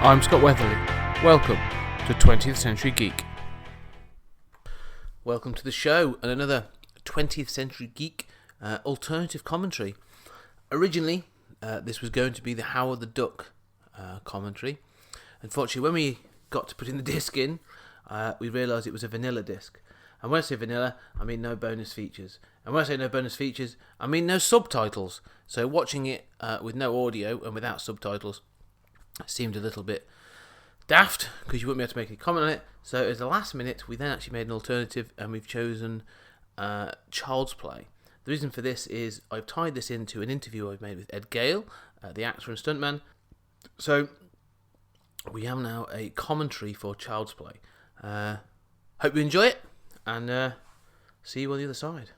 I'm Scott Weatherly. Welcome to 20th Century Geek. Welcome to the show and another 20th Century Geek alternative commentary. Originally, this was going to be the Howard the Duck commentary. Unfortunately, when we got to putting the disc in, we realised it was a vanilla disc. And when I say vanilla, I mean no bonus features. And when I say no bonus features, I mean no subtitles. So watching it with no audio and without subtitles seemed a little bit daft, because you wouldn't be able to make any comment on it. So at the last minute, we then actually made an alternative, and we've chosen Child's Play. The reason for this is I've tied this into an interview I've made with Ed Gale, the actor and stuntman. So we have now a commentary for Child's Play. Hope you enjoy it, and see you on the other side.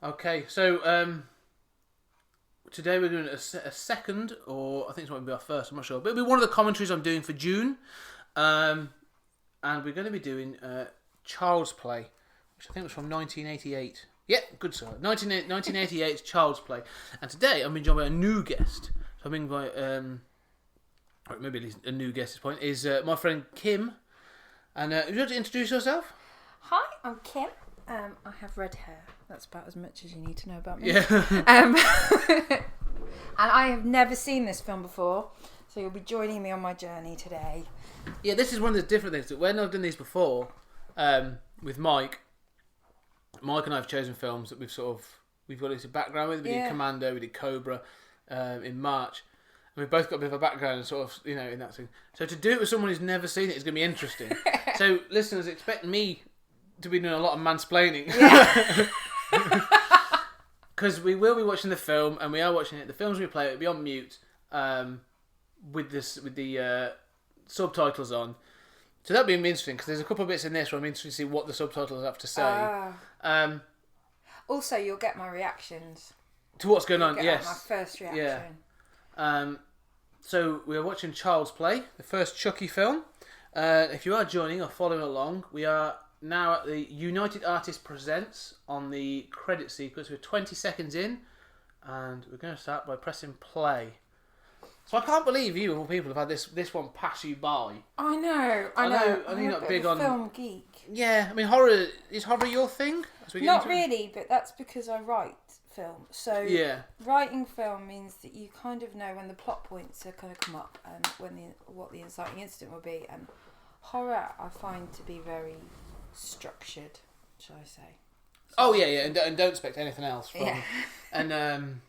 Okay, so today we're doing a second, or I think it's going to be our first, I'm not sure. But it'll be one of the commentaries I'm doing for June. And we're going to be doing Child's Play, which I think was from 1988. Yeah, good sir. 1988's Child's Play. And today I'm being joined by a new guest. So I'm being by, or maybe at least a new guest at this point, is my friend Kim. And would you like to introduce yourself? Hi, I'm Kim. I have red hair. That's about as much as you need to know about me. Yeah. And I have never seen this film before, so you'll be joining me on my journey today. Yeah, this is one of the different things. When I've done these before, with Mike and I have chosen films that we've got this background with. We did Commando, we did Cobra in March. And we've both got a bit of a background and sort of, in that thing. So to do it with someone who's never seen it is going to be interesting. So listeners, expect me to be doing a lot of mansplaining. Yeah. Because we will be watching the film, and we are watching it. The films we play, it'll be on mute, with the subtitles on. So that'll be interesting, because there's a couple of bits in this where I'm interested to see what the subtitles have to say. Also, you'll get my reactions to what's going on. Yes, my first reaction. Yeah. So we are watching Child's Play, the first Chucky film. If you are joining or following along, we are now at the United Artists Presents on the credit sequence. We're 20 seconds in, and we're going to start by pressing play. So I can't believe you, of all people, have had this one pass you by. I know. I know you're not big on film geek. Yeah, I mean, horror is horror your thing? Not really, but that's because I write film. So yeah, writing film means that you kind of know when the plot points are going to come up and what the inciting incident will be. And horror, I find to be very structured, shall I say? Oh yeah, and don't expect anything else from. Yeah. And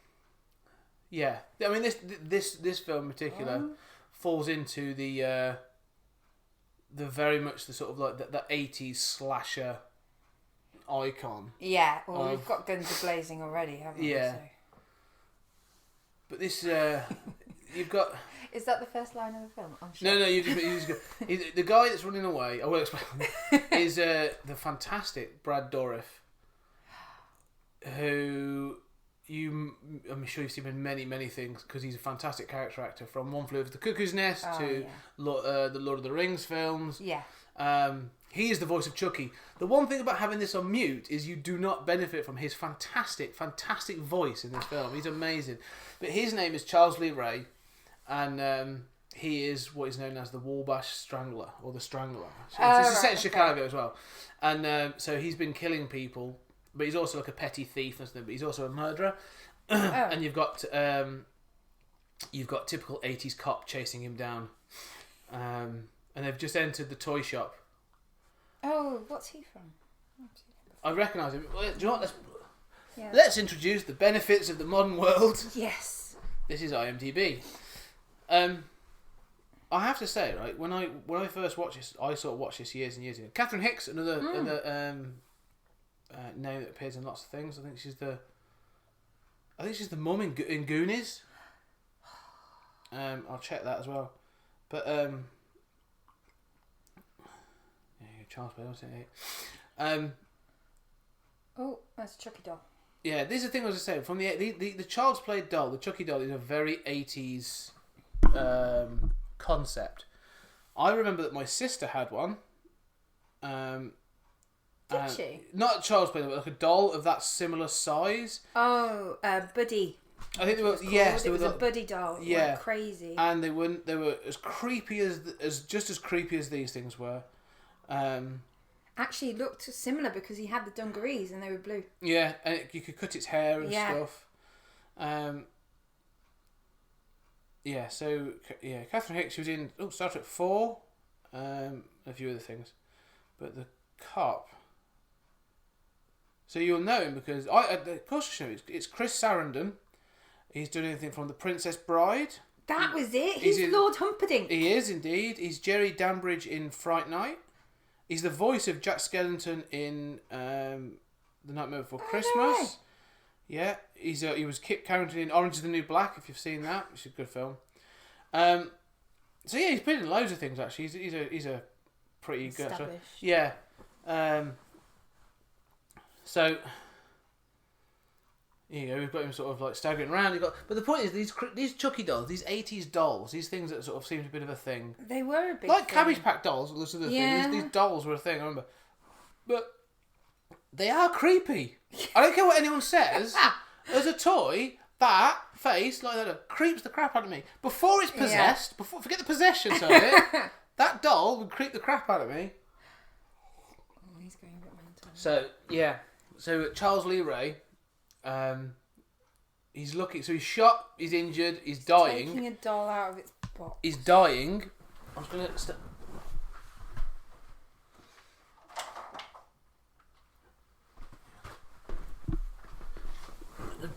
yeah, I mean this film in particular falls into the very much the sort of like the 80s slasher icon. Yeah, well, we've got Guns A-Blazing already, haven't we? Yeah. So. But this you've got. Is that the first line of the film? I'm sure. No, you just go. The guy that's running away, I will explain, is the fantastic Brad Dourif, who I'm sure you've seen in many, many things, because he's a fantastic character actor, from One Flew Over the Cuckoo's Nest to the Lord of the Rings films. Yeah. He is the voice of Chucky. The one thing about having this on mute is you do not benefit from his fantastic, fantastic voice in this film. He's amazing. But his name is Charles Lee Ray. And he is what is known as the Wabash Strangler, or the Strangler. So it's set in Chicago as well. And so he's been killing people, but he's also like a petty thief and something, but he's also a murderer. And you've got typical 80s cop chasing him down. And they've just entered the toy shop. Oh, what's he from? I recognise him. Well, do you know what? Let's introduce the benefits of the modern world. Yes. This is IMDb. I have to say, right, when I first watched this, I sort of watched this years and years ago. Catherine Hicks, another name that appears in lots of things. I think she's the mum in Goonies. I'll check that as well. But Charles Play, oh, that's a Chucky doll. Yeah, this is the thing I was saying. From the Child's Play doll, the Chucky doll is a very 80s concept. I remember that my sister had one. Did she? Not a Child's Play, but like a doll of that similar size. Oh, Buddy. I think they were. It was Yes, called. they It were. was a buddy doll. It Yeah. went crazy. And they weren't. They were as creepy as just as creepy as these things were. Actually, it looked similar because he had the dungarees and they were blue. Yeah, and you could cut its hair and stuff. Yeah, so Catherine Hicks, she was in Star Trek 4, a few other things, but the cop. So you'll know him because of course it's Chris Sarandon. He's doing anything from The Princess Bride. That was it. He's Lord Humperdinck. He is indeed. He's Jerry Danbridge in Fright Night. He's the voice of Jack Skellington in The Nightmare Before Christmas. No. Yeah, he was Kit Harington in Orange is the New Black. If you've seen that, which is a good film. So yeah, he's been in loads of things actually. He's a pretty good actor. Yeah. So you know, we've got him sort of like staggering around. But the point is, these Chucky dolls, these 80s dolls, these things that sort of seemed a bit of a thing. They were a big like thing. Cabbage Patch dolls. This is the thing. These dolls were a thing. I remember, but they are creepy. I don't care what anyone says. As a toy, that face like that creeps the crap out of me. Before it's possessed, forget the possession side of it. That doll would creep the crap out of me. Oh, he's going a bit mental. So yeah, so Charles Lee Ray, he's looking. So he's shot. He's injured. He's dying. Taking a doll out of its box. He's dying. I was gonna.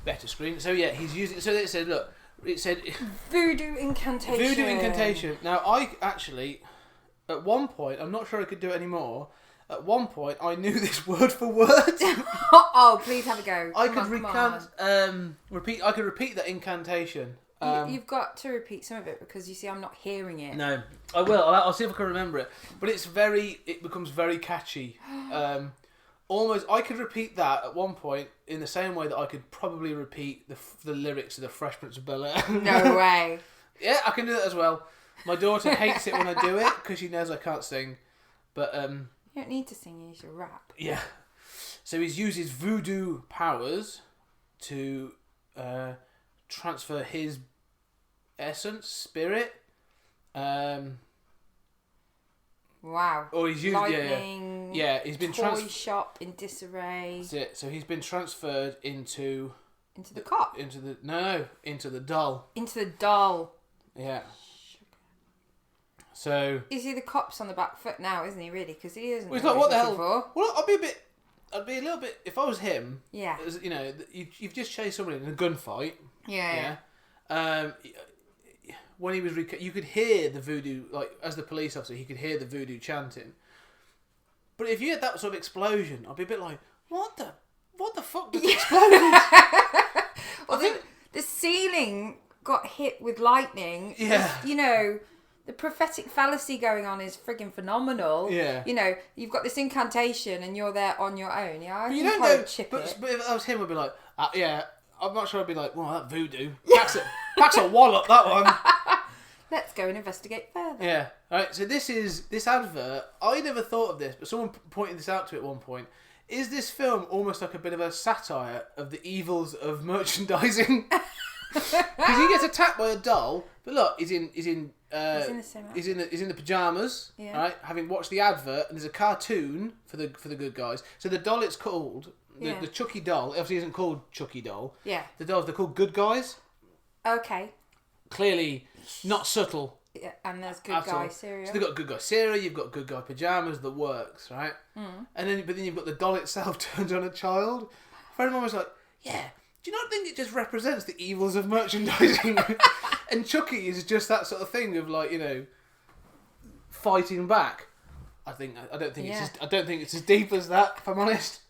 Better screen. So yeah, he's using. So it said, look, it said voodoo incantation. Voodoo incantation. Now I actually, at one point, I'm not sure I could do it anymore. At one point, I knew this word for word. Oh, please have a go. I could repeat. I could repeat that incantation. You've got to repeat some of it because you see, I'm not hearing it. No, I will. I'll see if I can remember it. But it becomes very catchy. Almost, I could repeat that at one point in the same way that I could probably repeat the lyrics of The Fresh Prince of Bel-Air. No way. Yeah, I can do that as well. My daughter hates it when I do it because she knows I can't sing. But you don't need to sing; you need to rap. Yeah. So he's used his voodoo powers to transfer his essence, spirit. Wow. Or he's used lightning. Yeah, he's been toy shop in disarray. That's it. So he's been transferred into the cop. Into the doll. Into the doll. Yeah. So is he the cop's on the back foot now? Isn't he really? Because he isn't. Well, he's like, what the hell? For. Well, I'd be a little bit. If I was him. Yeah. You know, you've just chased someone in a gunfight. Yeah. When he was, you could hear the voodoo, like as the police officer, he could hear the voodoo chanting. But if you had that sort of explosion, I'd be a bit like, what the fuck was the explosion? Well, the ceiling got hit with lightning. Yeah. You know, the prophetic fallacy going on is frigging phenomenal. Yeah. You know, you've got this incantation and you're there on your own. Yeah, I think I would chip it. But if I was him, I'd be like, yeah, I'm not sure I'd be like, well, that voodoo. Packs a wallop, that one. Let's go and investigate further. Yeah. All right. So this advert. I never thought of this, but someone pointed this out to me at one point. Is this film almost like a bit of a satire of the evils of merchandising? Because he gets attacked by a doll, but look, he's in the same outfit. He's in the pajamas. Yeah. Right. Having watched the advert, and there's a cartoon for the good guys. So the doll it's called the Chucky doll. Obviously, isn't called Chucky doll. Yeah. The dolls they're called Good Guys. Okay. Clearly not subtle. Yeah, and there's Good Guy cereal. So they've got Good Guy cereal, you've got Good Guy pajamas that works, right? Mm. But then you've got the doll itself turned on a child. A friend of mine was like, yeah, do you not think it just represents the evils of merchandising? And Chucky is just that sort of thing of like, you know, fighting back. I don't think it's as deep as that, if I'm honest.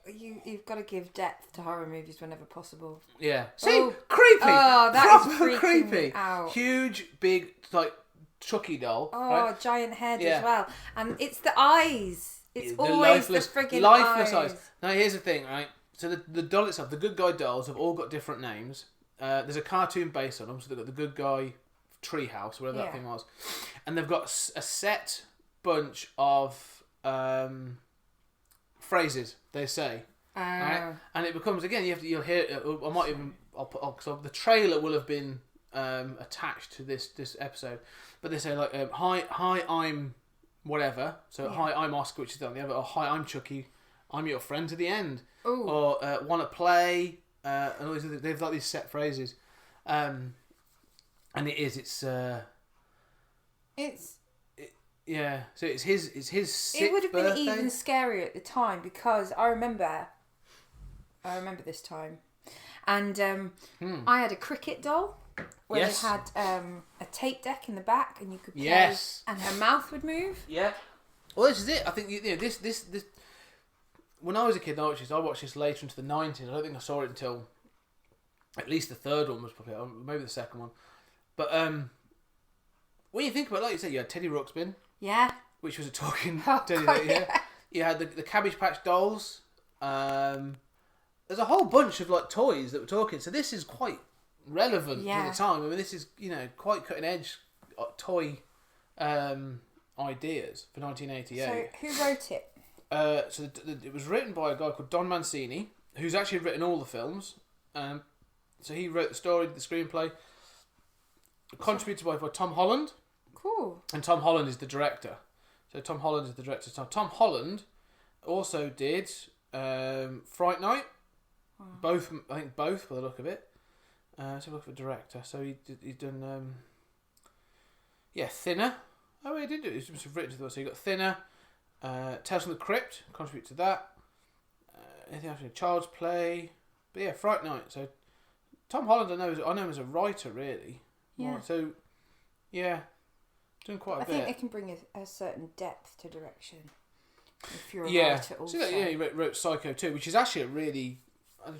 You've got to give depth to horror movies whenever possible. Yeah. See, creepy. Oh, that proper is creepy. Out. Huge, big, like Chucky doll. Oh, right? giant head as well, and it's the eyes. It's always the friggin' lifeless eyes. Now here's the thing, right? So the doll itself, the Good Guy dolls have all got different names. There's a cartoon based on them, so they've got the Good Guy Treehouse, whatever that thing was, and they've got a set bunch of phrases they say, right? And it becomes again. You'll hear. I might even so the trailer will have been attached to this episode, but they say like hi I'm whatever. So hi I'm Oscar, which is on the other. Or hi I'm Chucky, I'm your friend to the end. Ooh. Or want to play. And all these they've like these set phrases, and it's yeah. So it's his 6th It would have been birthday. even scarier at the time because I remember this time, and I had a cricket doll where Yes. they had a tape deck in the back, and you could play, Yes. and her mouth would move. Yeah. Well, this is it. I think this. When I was a kid, I watched this later into the 90s. I don't think I saw it until at least the third one was probably, or maybe the second one. But when you think about it, like you said, you had Teddy Ruxpin, Yeah. which was a talking Oh, Teddy. God, Yeah. You had the Cabbage Patch Dolls. There's a whole bunch of like toys that were talking. So this is quite relevant Yeah. at the time. I mean, this is quite cutting edge toy ideas for 1988. So who wrote it? It was written by a guy called Don Mancini, who's actually written all the films. So he wrote the story, the screenplay, contributed by Tom Holland, Cool. and Tom Holland is the director. So Tom Holland is the director. Tom Holland also did Fright Night. Both, I think both by the look of it. Let's have a look at the director. So he's done Thinner. Oh, he didn't do it. He was written to the. So you got Thinner. Tales from the Crypt, contribute to that. Anything else? Child's Play, but yeah, Fright Night. So Tom Holland, I know him as a writer, really. Yeah. So yeah, doing quite a I bit. think it can bring a certain depth to direction if you're a Yeah, writer also. so he wrote Psycho 2, which is actually a really,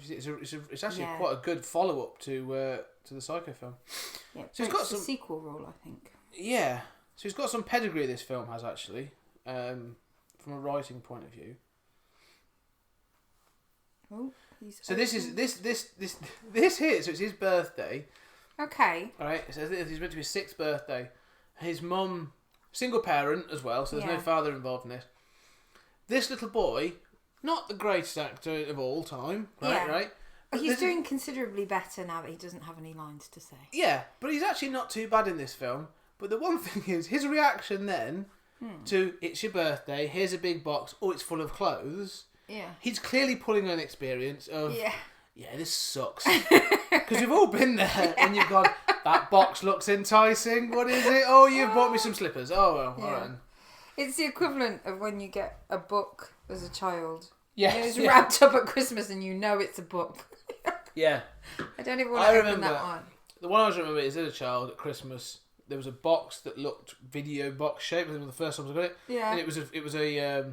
it's actually quite a good follow up to the Psycho film. Yeah, So he's got a some sequel role, I think. Yeah, so he's got some pedigree. This film has actually. From a writing point of view. Oh, So this here. So it's his birthday. Okay. All right. So he's meant to be his 6th birthday. His mum, single parent as well. So there's no father involved in this. This little boy, not the greatest actor of all time. Right. Yeah. Right. But He's doing considerably better now that he doesn't have any lines to say. Yeah, but he's actually not too bad in this film. But the one thing is his reaction then. To it's your birthday, here's a big box, oh, it's full of clothes. Yeah. He's clearly pulling an experience of, Yeah. this sucks. Because we've all been there and you've gone, that box looks enticing, what is it? Oh, you've bought me some slippers. Oh, well, Yeah. all right. It's the equivalent of when you get a book as a child. Yes, It's yeah. wrapped up at Christmas and you know it's a book. Yeah. I don't even want to open that one. The one I always remember is as a child at Christmas, there was a box that looked video box shaped. I think it was the first time I got it. Yeah. And it was a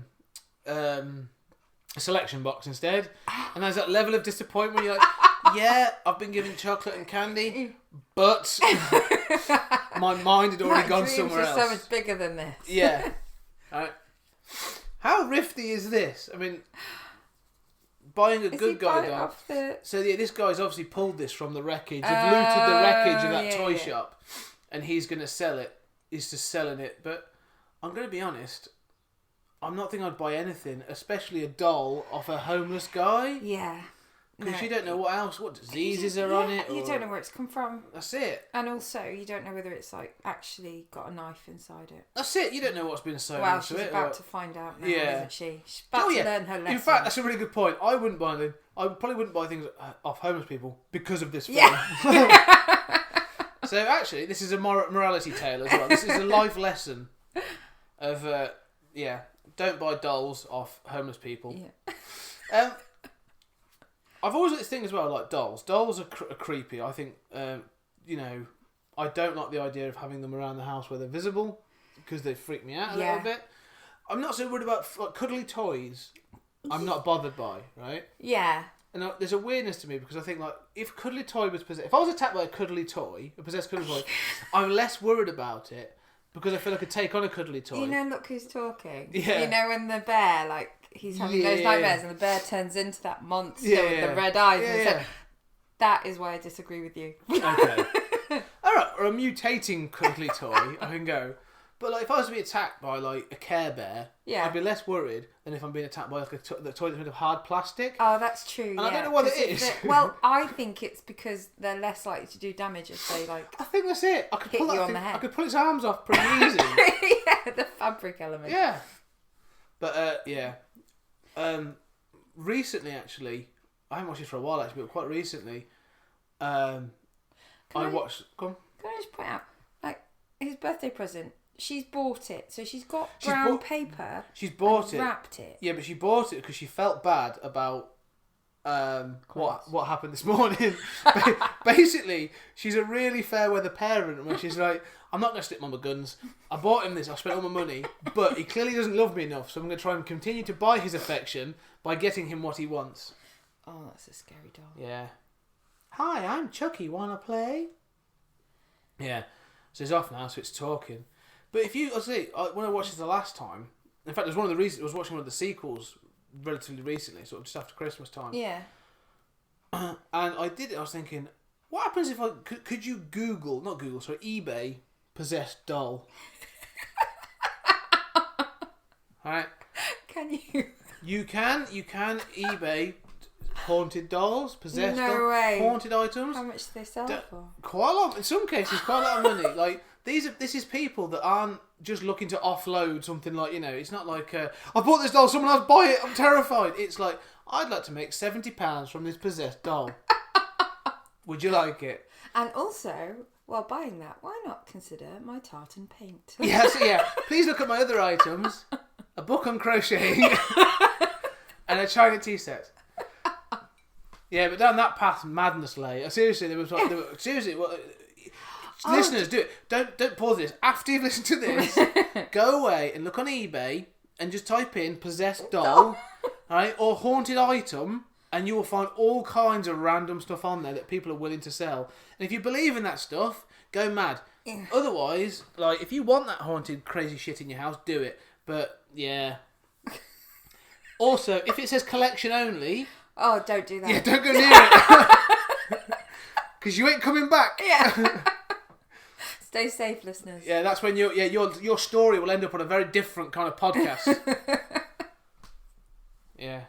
selection box instead. And there's that level of disappointment. You're like, yeah, I've been given chocolate and candy, but my mind had already gone somewhere else. So much bigger than this. Yeah. Right. How rifty is this? I mean, buying a Is he good guy buying doll. off the... So yeah, this guy's obviously pulled this from the wreckage. They've looted the wreckage of that yeah, toy yeah. shop, and he's going to sell it. He's just selling it. But I'm going to be honest. I'm not thinking I'd buy anything, especially a doll off a homeless guy, Yeah. because No. you don't know what diseases are on it. You or- don't know where it's come from. That's it. And also, you don't know whether it's like actually got a knife inside it. That's it. You don't know what's been sewn Well, into she's it. about or- to find out now, Yeah. isn't she? She's about to learn her lesson. In fact, that's a really good point. I wouldn't buy anything. I probably wouldn't buy things off homeless people because of this film. Yeah. So actually, this is a morality tale as well. This is a life lesson of don't buy dolls off homeless people. Yeah. I've always got this thing as well, like dolls. Dolls are creepy. I think I don't like the idea of having them around the house where they're visible because they freak me out a little bit. I'm not so worried about like cuddly toys. I'm not bothered by, right? Yeah. And there's a weirdness to me because I think like if cuddly toy was possessed, if I was attacked by a cuddly toy, a possessed cuddly toy, I'm less worried about it because I feel I could take on a cuddly toy. You know, look who's talking. Yeah. You know when the bear, like, he's having those nightmares and the bear turns into that monster with the red eyes. Yeah, and yeah. so that is why I disagree with you. Okay. All right, or a mutating cuddly toy, I can go. But like, if I was to be attacked by like a Care Bear, Yeah. I'd be less worried than if I'm being attacked by like the toilet's made of hard plastic. Oh, that's true. And I don't know what it is. Well, I think it's because they're less likely to do damage if they like. I think that's it. I could Hit pull you that on thing, the head. I could pull its arms off pretty easy. Yeah, the fabric element. Yeah. But yeah. Recently, actually, I haven't watched it for a while actually, but quite recently, I watched. Go on. Can I just point out, like, his birthday present? She's bought it, so she's got She's brown bought- paper. She's bought and it. Wrapped it. Yeah, but she bought it because she felt bad about what happened this morning. Basically, she's a really fair weather parent where she's like, I'm not going to stick my guns. I bought him this, I spent all my money, but he clearly doesn't love me enough, so I'm going to try and continue to buy his affection by getting him what he wants. Oh, that's a scary doll. Yeah. Hi, I'm Chucky, wanna play? Yeah. So it's off now, so it's talking. But if you, when I watched it the last time, in fact, it was one of the reasons, I was watching one of the sequels relatively recently, sort of just after Christmas time. Yeah. And I did it, I was thinking, what happens if could you eBay possessed doll? Alright? Can you? You can eBay haunted dolls, possessed No dolls, way. haunted items. How much do they sell for? Quite a lot. In some cases, quite a lot of money. Like this is people that aren't just looking to offload something like, it's not like I bought this doll, someone else buy it, I'm terrified. It's like, I'd like to make £70 from this possessed doll. Would you like it? And also, while buying that, why not consider my tartan paint? Yes, yeah. Please look at my other items: a book on crocheting and a China tea set. Yeah, but down that path, madness lay. Seriously, listeners, do it. Don't pause this. After you've listened to this, go away and look on eBay and just type in possessed doll, right, or haunted item, and you will find all kinds of random stuff on there that people are willing to sell. And if you believe in that stuff, go mad. Yeah. Otherwise, like, if you want that haunted, crazy shit in your house, do it. But yeah. Also, if it says collection only. Oh, don't do that. Yeah, don't go near it. Because you ain't coming back. Yeah. Stay safe, listeners. Yeah, that's when your story will end up on a very different kind of podcast. Yeah.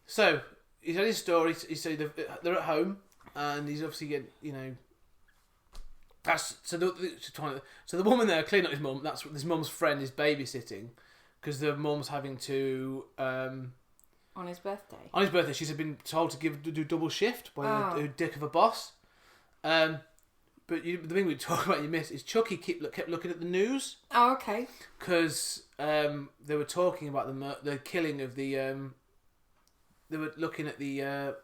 So he's had his story. He said they're at home, and he's obviously getting, That's so the woman there cleaning up his mum. That's what his mum's friend is babysitting, because the mum's having to. On his birthday. On his birthday, she's been told to do double shift by a dick of a boss. But the thing we talk about, you miss, is Chucky kept looking at the news. Oh, okay. Because they were talking about the killing of the. They were looking at the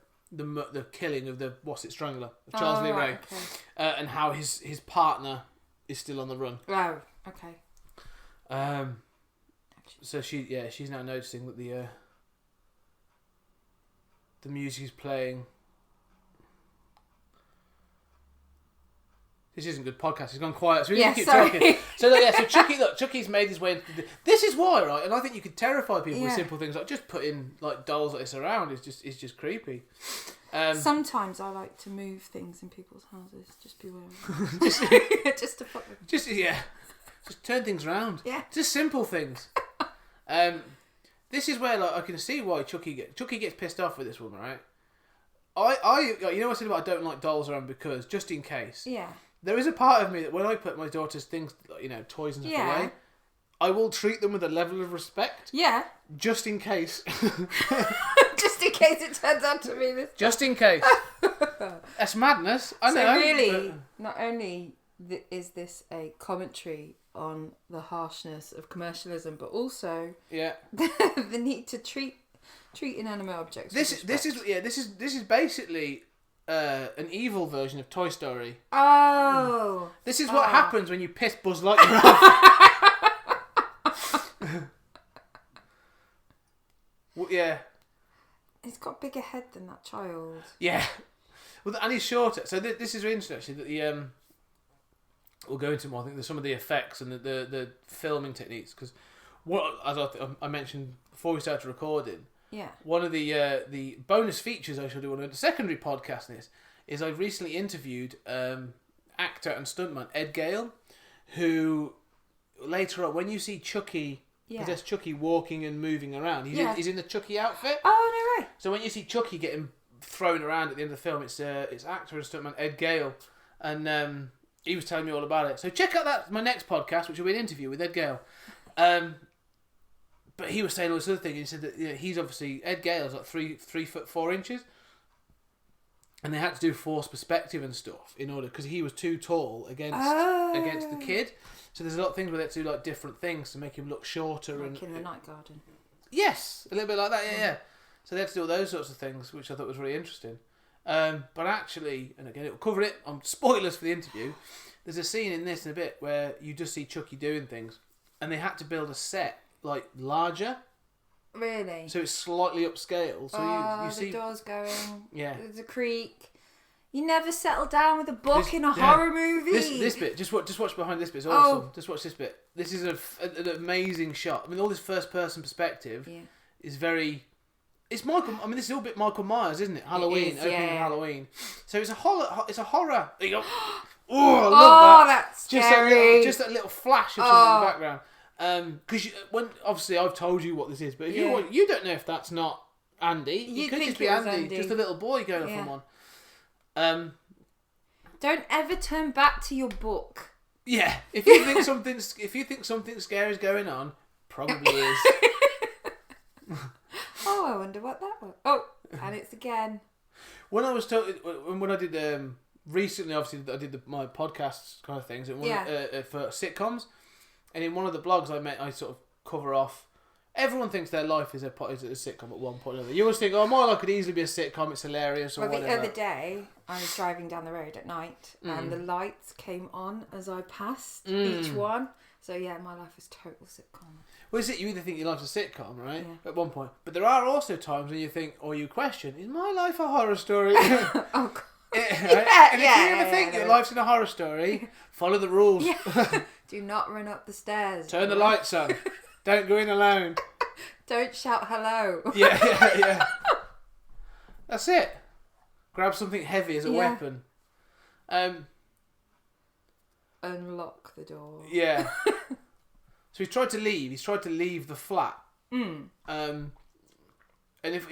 killing of the Strangler, of Charles Lee Ray, okay. and how his partner is still on the run. Oh, okay. So she's now noticing that the music is playing. This isn't good podcast. It's gone quiet, so we need to keep talking. So Chucky's made his way into this is why, right? And I think you could terrify people with simple things like just putting like dolls like this around is just creepy. Sometimes I like to move things in people's houses. Just beware. Just to fuck with them. Just turn things around. Yeah. Just simple things. This is where I can see why Chucky gets pissed off with this woman, right? I I said about I don't like dolls around because just in case. Yeah. There is a part of me that when I put my daughter's things, toys and stuff away, I will treat them with a level of respect. Yeah. Just in case. Just in case it turns out to be this. Just in case. That's madness. I know. So really, not only is this a commentary on the harshness of commercialism, but also the need to treat inanimate objects. This is basically an evil version of Toy Story. Oh. This is what happens when you piss Buzz Lightyear off. Yeah. He's got a bigger head than that child. Yeah. Well, and he's shorter. So this is really interesting, actually, that the we'll go into more. I think there's some of the effects and the filming techniques, because as I mentioned before we started recording. Yeah. One of the bonus features I shall do on a secondary podcast is I've recently interviewed actor and stuntman Ed Gale, who later on, when you see Chucky, Yeah. because there's Chucky walking and moving around. He's in the Chucky outfit. Oh, no way. So when you see Chucky getting thrown around at the end of the film, it's actor and stuntman Ed Gale, and he was telling me all about it. So check out my next podcast, which will be an interview with Ed Gale. But he was saying all this other thing. He said that he's obviously Ed Gale's like 3'4", and they had to do forced perspective and stuff in order because he was too tall against the kid. So there's a lot of things where they had to do like different things to make him look shorter. Like in The Night Garden. Yes, a little bit like that. Yeah. So they had to do all those sorts of things, which I thought was really interesting. But actually, and again, it'll cover it on spoilers for the interview. There's a scene in this in a bit where you just see Chucky doing things, and they had to build a set like larger, Really? so it's slightly upscale. So you see the door's going. Yeah. There's a creak. You never settle down with a book in a horror movie. This bit, just watch behind this bit. It's awesome. Oh. Just watch this bit. This is an amazing shot. I mean, all this first person perspective is very. It's Michael. I mean, this is all a bit Michael Myers, isn't it? Halloween, opening of Halloween. So it's a horror. There you go. Oh, I love that. That's scary. Just that little flash of something in the background. Because when obviously I've told you what this is, but if you don't know if that's not Andy. It could just be Andy, just a little boy going off on one. Don't ever turn back to your book. Yeah, if you think something scary is going on, probably is. Oh, I wonder what that was. Oh, and it's again. When I was when I did recently, obviously I did my podcasts kind of things, and for sitcoms, and in one of the blogs I sort of cover off. Everyone thinks their life is a sitcom at one point or another. You always think, oh, my life could easily be a sitcom. It's hilarious or whatever. The other day, I was driving down the road at night, and the lights came on as I passed each one. So yeah, my life is total sitcom. Well, is it you either think your life's a sitcom, right? Yeah. At one point, but there are also times when you think, or you question, is my life a horror story? Oh God. And if you ever think your life's in a horror story, follow the rules. Yeah. Do not run up the stairs. Turn the lights on. Don't go in alone. Don't shout hello. Yeah. That's it. Grab something heavy as a weapon. Unlock the door. Yeah. So he's tried to leave. He's tried to leave the flat. And if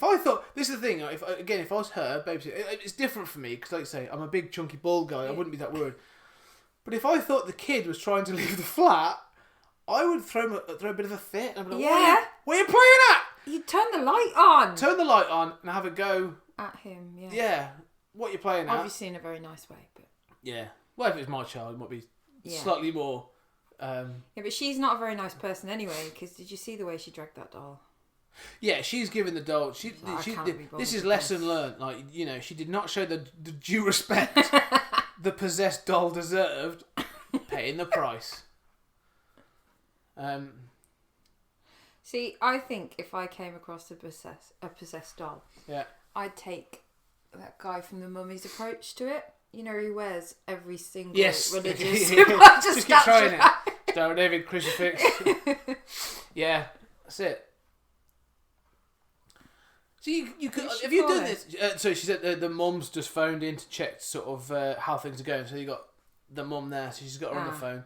I thought, this is the thing. If I was her, it's different for me because, like you say, I'm a big chunky bald guy. I wouldn't be that worried. But if I thought the kid was trying to leave the flat, I would throw a bit of a fit. And I'd be like, what are you playing at? You turn the light on. Turn the light on and have a go at him. Yeah. Yeah. What are you playing at? Obviously in a very nice way, but yeah. Well, if it was my child, it might be slightly more. Yeah, but she's not a very nice person anyway. Because did you see the way she dragged that doll? Yeah, she's given the doll. This is lesson learned. Like, you know, she did not show the due respect the possessed doll deserved, paying the price. See, I think if I came across a possessed doll, I'd take that guy from the Mummy's approach to it. You know, he wears every single religious symbol. Just keep trying it. Star David crucifix. Yeah, that's it. So you could have you done this? So she said the mum's just phoned in to check sort of how things are going. So you got the mum there, so she's got her on the phone.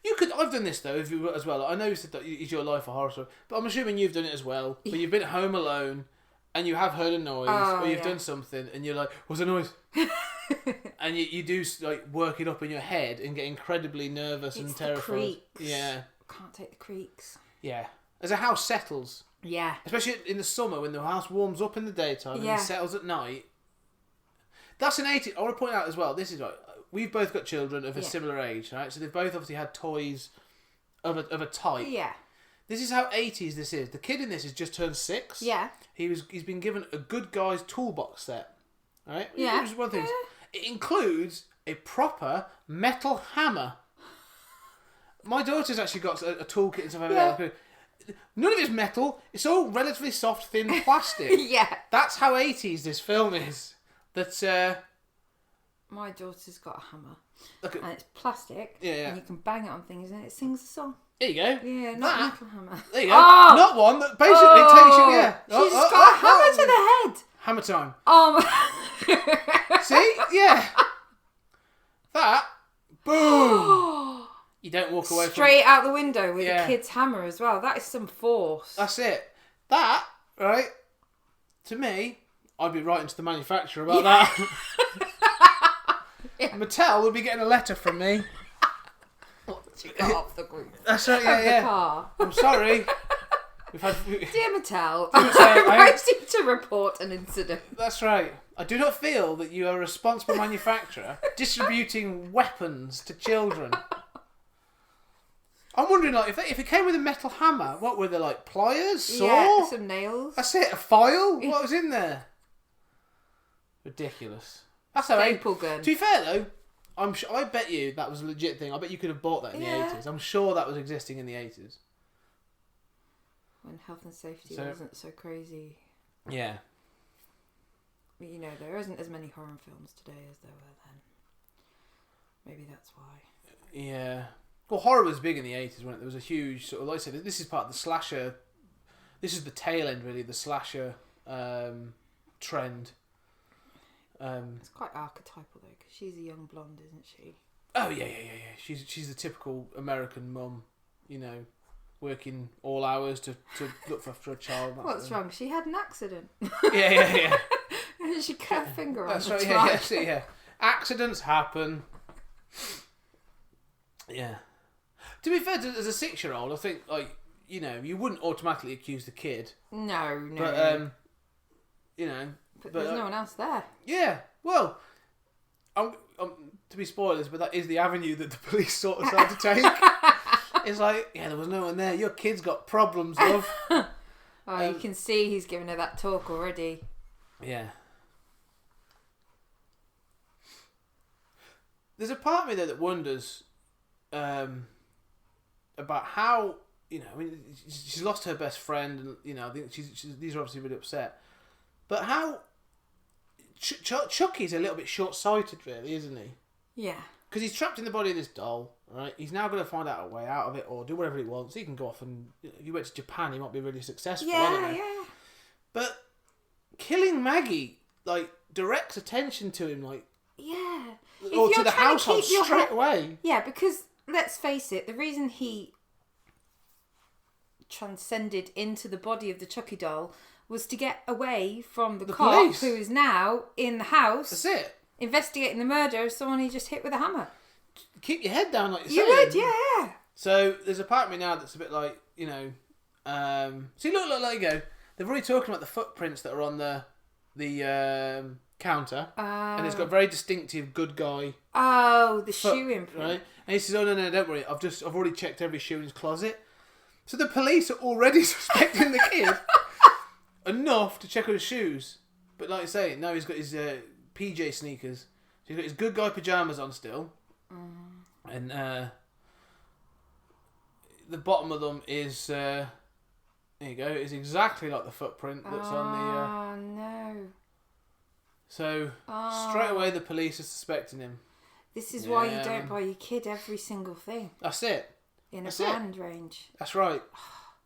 You could. I've done this though, as well. I know you said that is your life a horror story, but I'm assuming you've done it as well. But you've been at home alone, and you have heard a noise, or you've done something, and you're like, "What's the noise?" And you do like work it up in your head and get incredibly nervous and terrified. The creaks. Yeah, I can't take the creaks. Yeah, as a house settles. Yeah, especially in the summer when the house warms up in the daytime and it settles at night. That's an 80s. I want to point out as well. This is right. We've both got children of a similar age, right? So they've both obviously had toys of a type. Yeah. This is how 80s this is. The kid in this has just turned 6. Yeah. He's been given a Good Guys toolbox set. Right? Yeah. Which is one thing. It includes a proper metal hammer. My daughter's actually got a toolkit and stuff like that. None of it's metal. It's all relatively soft, thin plastic. Yeah. That's how 80s this film is. That my daughter's got a hammer. And it's plastic. Yeah. And you can bang it on things and it sings a song. There you go. Yeah, not a metal hammer. There you go. Oh! Not one that basically takes you. Yeah. She's just got a hammer to the head. Hammer time. Oh. See? Yeah. That. Boom. You don't walk away straight out the window with Yeah. a kid's hammer as well. That is some force. That's it. That, right, to me, I'd be writing to the manufacturer about that. Yeah. Mattel would be getting a letter from me. Once you got off the roof That's right, of yeah. the car. I'm sorry. Dear Mattel, I- I'm requesting to report an incident. That's right. I do not feel that you are a responsible manufacturer distributing weapons to children. I'm wondering, like, if it came with a metal hammer, what were they, like, pliers, saw? Yeah, some nails. That's it, a file? What was in there? Ridiculous. That's how. Staple gun. To be fair though, I bet you that was a legit thing. I bet you could have bought that in the Yeah. 80s. I'm sure that was existing in the 80s. When health and safety So- wasn't so crazy. Yeah. But, you know, there isn't as many horror films today as there were then. Maybe that's why. Yeah. Well, horror was big in the 80s, wasn't it? There was a huge sort of, like I said, this is part of the slasher. This is the tail end, really, the slasher trend. It's quite archetypal though, because she's a young blonde, isn't she? Oh yeah. She's the typical American mum, you know, working all hours to look after a child. What's wrong? She had an accident. Yeah. And she cut her finger That's on right. the Yeah, track. yeah. Accidents happen. Yeah. To be fair, as a 6-year-old, I think, like, you know, you wouldn't automatically accuse the kid, No. but you know, But there's no one else there. yeah. Well, I'm to be spoilers, but that is the avenue that the police sort of started to take. It's like, yeah, there was no one there. Your kid's got problems, love. You can see he's giving her that talk already. Yeah. There's a part of me though that wonders about how, you know, I mean, she's lost her best friend, and you know, I think these are obviously really upset. But how Chucky's a little bit short-sighted, really, isn't he? Yeah. Because he's trapped in the body of this doll, right? He's now going to find out a way out of it, or do whatever he wants. He can go off and, if he went to Japan, he might be really successful. I don't know. Yeah. But killing Maggie, like, directs attention to him, like, Yeah. or If to you're the trying to household keep your straight away. Yeah, because let's face it, the reason he transcended into the body of the Chucky doll was to get away from the cop police. who is now in the house That's it. investigating the murder of someone he just hit with a hammer. Keep your head down, like You you're would, saying. yeah. So there's a part of me now that's a bit like, you know, see, look, there you go. They're already talking about the footprints that are on the counter, and it's got very distinctive good guy. Oh, the foot, shoe imprint. right? And he says, "Oh no, don't worry. I've already checked every shoe in his closet." So the police are already suspecting the kid enough to check on his shoes. But like I say, no, he's got his PJ sneakers. So he's got his good guy pajamas on still, and the bottom of them is there you go. Is exactly like the footprint that's on the. Oh no! So straight away the police are suspecting him. This is why you Yeah. don't buy your kid every single thing That's it. in That's a it. brand range. That's right.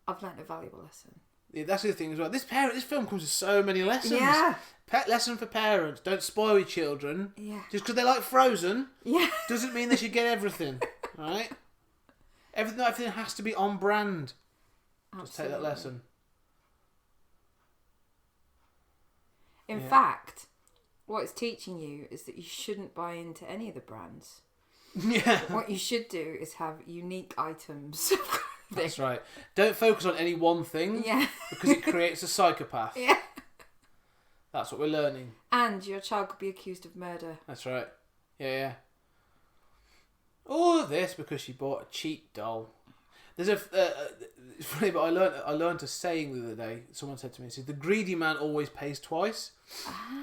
I've learnt a valuable lesson. Yeah, that's the other thing as well. This film comes with so many lessons. Yeah. Lesson for parents: don't spoil your children. Yeah. Just because they like Frozen Yeah. doesn't mean they should get everything. Right? Everything has to be on brand. Just take that Absolutely. lesson. In Yeah. fact, what it's teaching you is that you shouldn't buy into any of the brands. Yeah. What you should do is have unique items. That's right. Don't focus on any one thing Yeah. because it creates a psychopath. Yeah. That's what we're learning. And your child could be accused of murder. That's right. Yeah. All of this because she bought a cheap doll. There's it's funny, but I learned a saying the other day. Someone said to me, "Said the greedy man always pays twice,"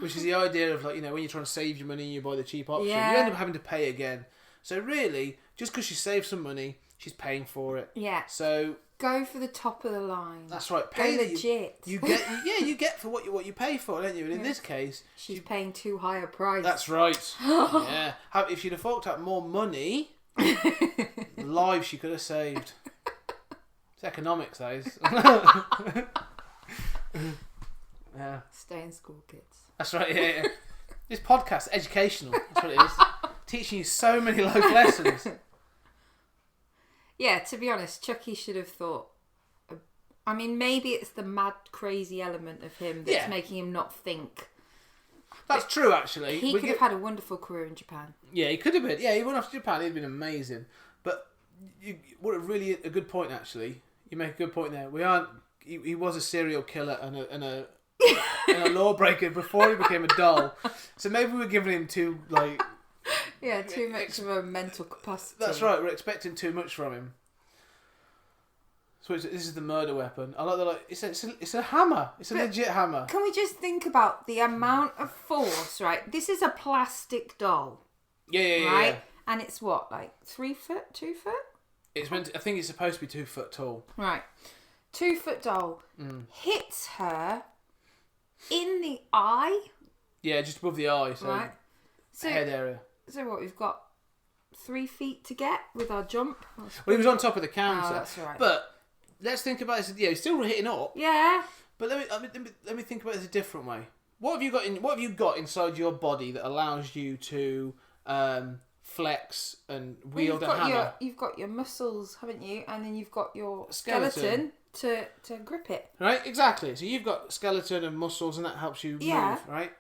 which is the idea of, like, you know, when you're trying to save your money and you buy the cheap option, Yeah. you end up having to pay again. So really, just because she saved some money, she's paying for it. Yeah. So Go for the top of the line. that's right. Go Pay legit. You get for what you pay for, don't you? And in this case, She's paying too high a price. that's right. Yeah. If she'd have forked out more money, the lives she could have saved. It's economics, that is. Yeah. Stay in school, kids. That's right, yeah. This podcast, educational. That's what it is. Teaching you so many life lessons. Yeah, to be honest, Chucky should have thought. I mean, maybe it's the mad, crazy element of him that's making him not think. That's true, actually. He could have had a wonderful career in Japan. Yeah, he could have been. Yeah, he went off to Japan. He'd been amazing. But what a really a good point, actually. You make a good point there. We aren't. He was a serial killer and a lawbreaker before he became a doll. So maybe we're giving him too too much of a mental capacity. That's right. We're expecting too much from him. So this is the murder weapon. I like that. It's a hammer. It's a legit hammer. Can we just think about the amount of force? Right. This is a plastic doll. Yeah. Right. Yeah. And it's what, like 3 foot, 2 foot? It's meant. I think it's supposed to be 2 foot tall. Right. 2 foot doll hits her in the eye. Yeah, just above the eye, so right. So, head area. So what? We've got 3 feet to get with our jump. Well, he was on top of the counter. Oh, that's right. But let's think about this. Yeah, he's still hitting up. Yeah. But let me think about this a different way. What have you got inside your body that allows you to flex and wield a hammer? You've got your muscles, haven't you? And then you've got your skeleton to grip it. Right, exactly. So you've got skeleton and muscles, and that helps you Yeah. move, right?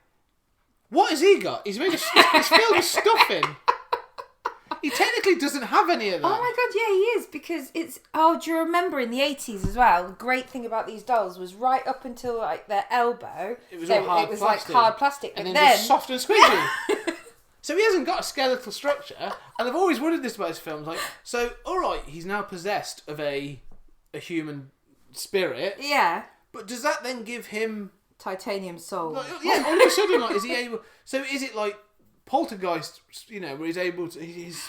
What has he got? He's filled with stuffing. He technically doesn't have any of that. Oh my god, yeah, he is, because it's... Oh, do you remember in the 80s as well, the great thing about these dolls was right up until like their elbow, it was all hard plastic. Like hard plastic. And then just soft and squeezy. So he hasn't got a skeletal structure, and I've always wondered this about his films. Like, so, alright, he's now possessed of a human spirit. Yeah. But does that then give him... Titanium soul. Like, yeah, all of a sudden, like, is he able... So is it like Poltergeist, where he's able to... His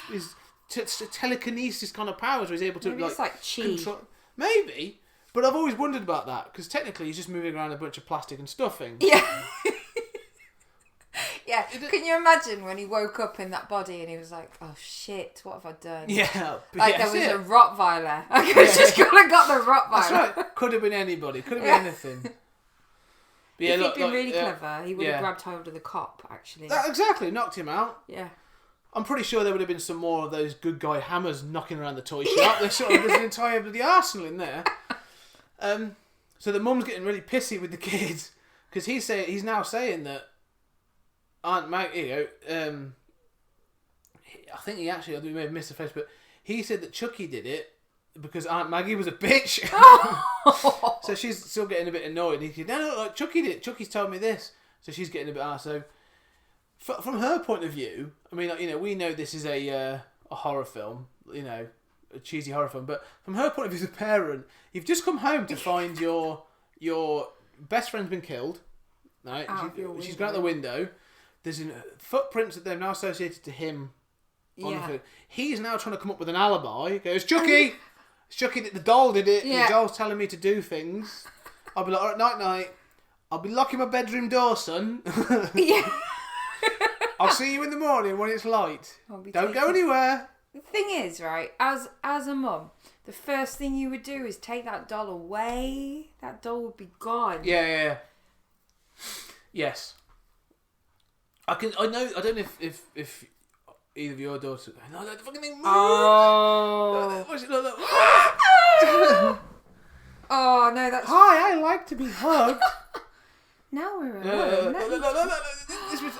telekinesis kind of powers, where he's able to... Maybe it's like chi. Control... Maybe. But I've always wondered about that, because technically he's just moving around a bunch of plastic and stuffing. Yeah. Yeah. Can you imagine when he woke up in that body and he was like, oh shit, what have I done? Yeah. Like there was a Rottweiler. I could have just got the Rottweiler. That's right. Could have been anybody. Could have been anything. But yeah, if he'd been really clever, he would have grabbed hold of the cop, actually. Exactly. Knocked him out. Yeah. I'm pretty sure there would have been some more of those good guy hammers knocking around the toy shop. There's an entire bloody arsenal in there. So the mum's getting really pissy with the kids because he's now saying that Aunt Maggie, I think we may have missed the face, but he said that Chucky did it because Aunt Maggie was a bitch. So she's still getting a bit annoyed. He said, no, like Chucky did it. Chucky's told me this. So she's getting a bit arsed. So from her point of view, I mean, we know this is a horror film, a cheesy horror film, but from her point of view as a parent, you've just come home to find your best friend's been killed. Right? She's gone out the window. There's footprints that they've now associated to him. Yeah. He's now trying to come up with an alibi. He goes, Chucky! It's Chucky that the doll did it. Yeah. The doll's telling me to do things. I'll be like, all right, night. I'll be locking my bedroom door, son. Yeah. I'll see you in the morning when it's light. Don't go anywhere. The thing is, right, as a mum, the first thing you would do is take that doll away. That doll would be gone. Yeah. Yes. I don't know if either of your daughters... No, that fucking thing... Oh. Look. Oh, no, that's... Hi, I like to be hugged. Now we're alone. No.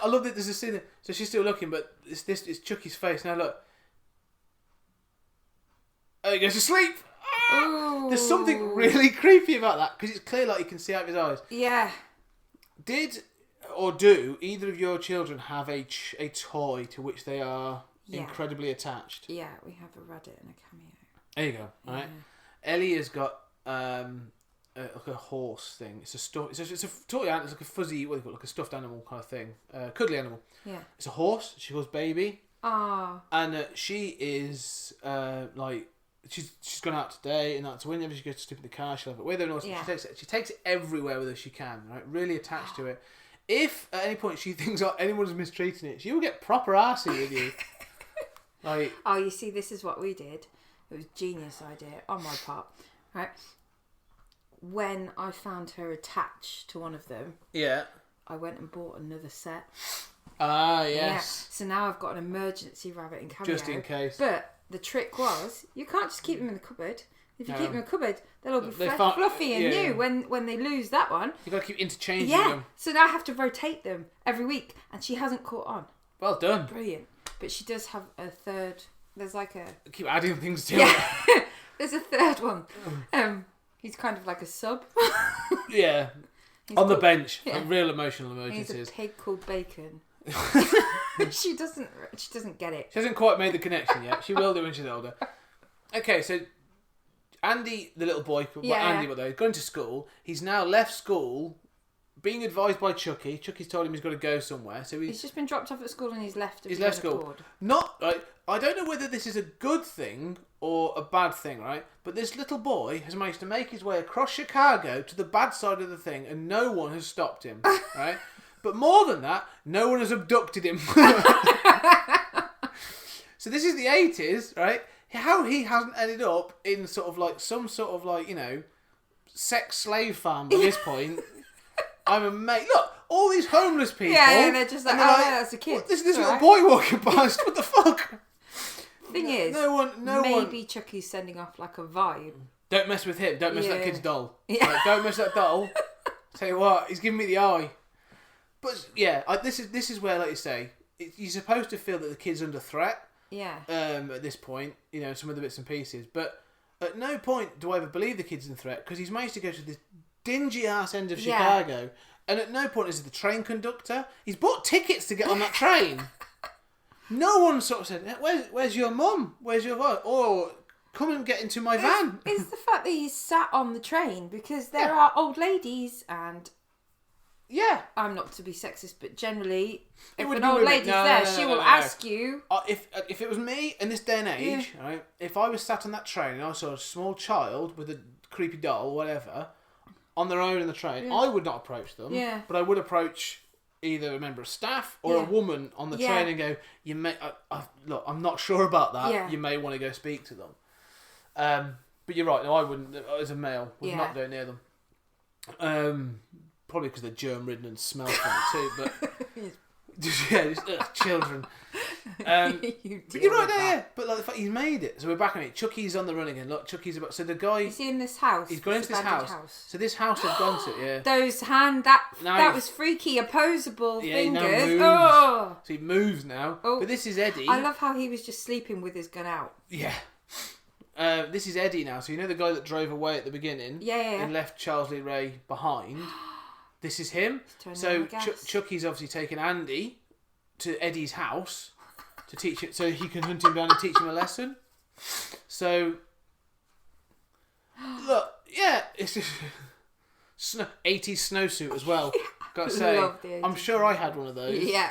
I love that there's a scene there. So she's still looking, but it's Chucky's face. Now look. Oh, he goes to sleep. Ooh. There's something really creepy about that, because it's clear like you can see out of his eyes. Yeah. Did or do either of your children have a toy to which they are incredibly attached? Yeah, we have a Reddit and a Cameo. There you go. All right. Ellie has got like a horse thing. It's a toy. It's a toy animal. It's like a fuzzy, like a stuffed animal kind of thing. Cuddly animal. Yeah. It's a horse. She calls Baby. Ah. And she is like she's gone out today, and that's whenever she goes to sleep in the car, she'll have it with her. And also she takes it everywhere with her she can. Right, really attached to it. If at any point she thinks anyone's mistreating it, she will get proper arsey with you. Like, oh, you see, this is what we did. It was a genius idea on my part, right? When I found her attached to one of them, yeah, I went and bought another set. Ah, Yeah. yes. So now I've got an emergency rabbit in cameo. Just in case. But the trick was, you can't just keep them in the cupboard. If you keep them in the cupboard, they'll all be They fluffy and yeah. new when they lose that one. You've got to keep interchanging Yeah. them. So now I have to rotate them every week, and she hasn't caught on. Well done. Brilliant. But she does have a third. There's like a. Keep adding things to it. Yeah. There's a third one. He's kind of like a sub. Yeah. He's On the called- bench. yeah. Like real emotional He's emergencies. a pig called Bacon. She doesn't get it. She hasn't quite made the connection yet. She will do when she's older. Okay, so Andy, the little boy, Andy, what though, going to school. He's now left school, being advised by Chucky. Chucky's told him he's got to go somewhere, so He's just been dropped off at school and he's left. He's left school. Board. Not like I don't know whether this is a good thing or a bad thing, right? But this little boy has managed to make his way across Chicago to the bad side of the thing, and no one has stopped him, right? But more than that, no one has abducted him. So this is the 80s, right? How he hasn't ended up in sort of like some sort of like, you know, sex slave farm by this point. I'm amazed. Look, all these homeless people. Yeah, they're just like, and they're oh, yeah, that's a kid. "What, this little Alright." boy walking past. What the fuck? Thing is, No one. maybe Chucky's sending off like a vibe. Don't mess with him. Don't mess with that Yeah. kid's doll. Yeah. Like, don't mess with that doll. Tell you what, he's giving me the eye. But yeah, this is where, like you say, you're supposed to feel that the kid's under threat. Yeah. At this point, you know, some of the bits and pieces. But at no point do I ever believe the kid's in threat because he's managed to go to this dingy ass end of Yeah. Chicago, and at no point is he the train conductor. He's bought tickets to get on that train. No one sort of said, "Where's your mum? Where's your wife?" Or come and get into my van. It's the fact that he's sat on the train because there are old ladies and Yeah. I'm not to be sexist, but generally, It if would an be old women. lady's No, there, no, no, she no, will no. ask you. If it was me in this day and age, right? If I was sat on that train and I saw a small child with a creepy doll, whatever, on their own in the train, I would not approach them. Yeah. But I would approach either a member of staff or a woman on the Yeah. train and go, "You may look. I'm not sure about that. Yeah. You may want to go speak to them." But you're right. No, I wouldn't. As a male, would not go near them. Probably because they're germ-ridden and smell funny too. But just children. But you're right there, yeah. But like the fact he's made it, so we're back on it. Chucky's on the run again. Look, Chucky's about. So the guy, Is he in this house? he's gone into this house. So this house they've gone to, yeah. Those Now that was freaky, opposable Yeah, he now fingers. moves. Oh, So he moves now. Oh. But this is Eddie. I love how he was just sleeping with his gun out. Yeah. This is Eddie now. So you know the guy that drove away at the beginning? Yeah. And left Charles Lee Ray behind? This is him. Turning So on the gas. Chucky's obviously taken Andy to Eddie's house to teach it, so he can hunt him down and teach him a lesson. So, look, yeah, it's just 80s snowsuit as well. Got to say, Love the I'm 80s sure I had one of those. Yeah.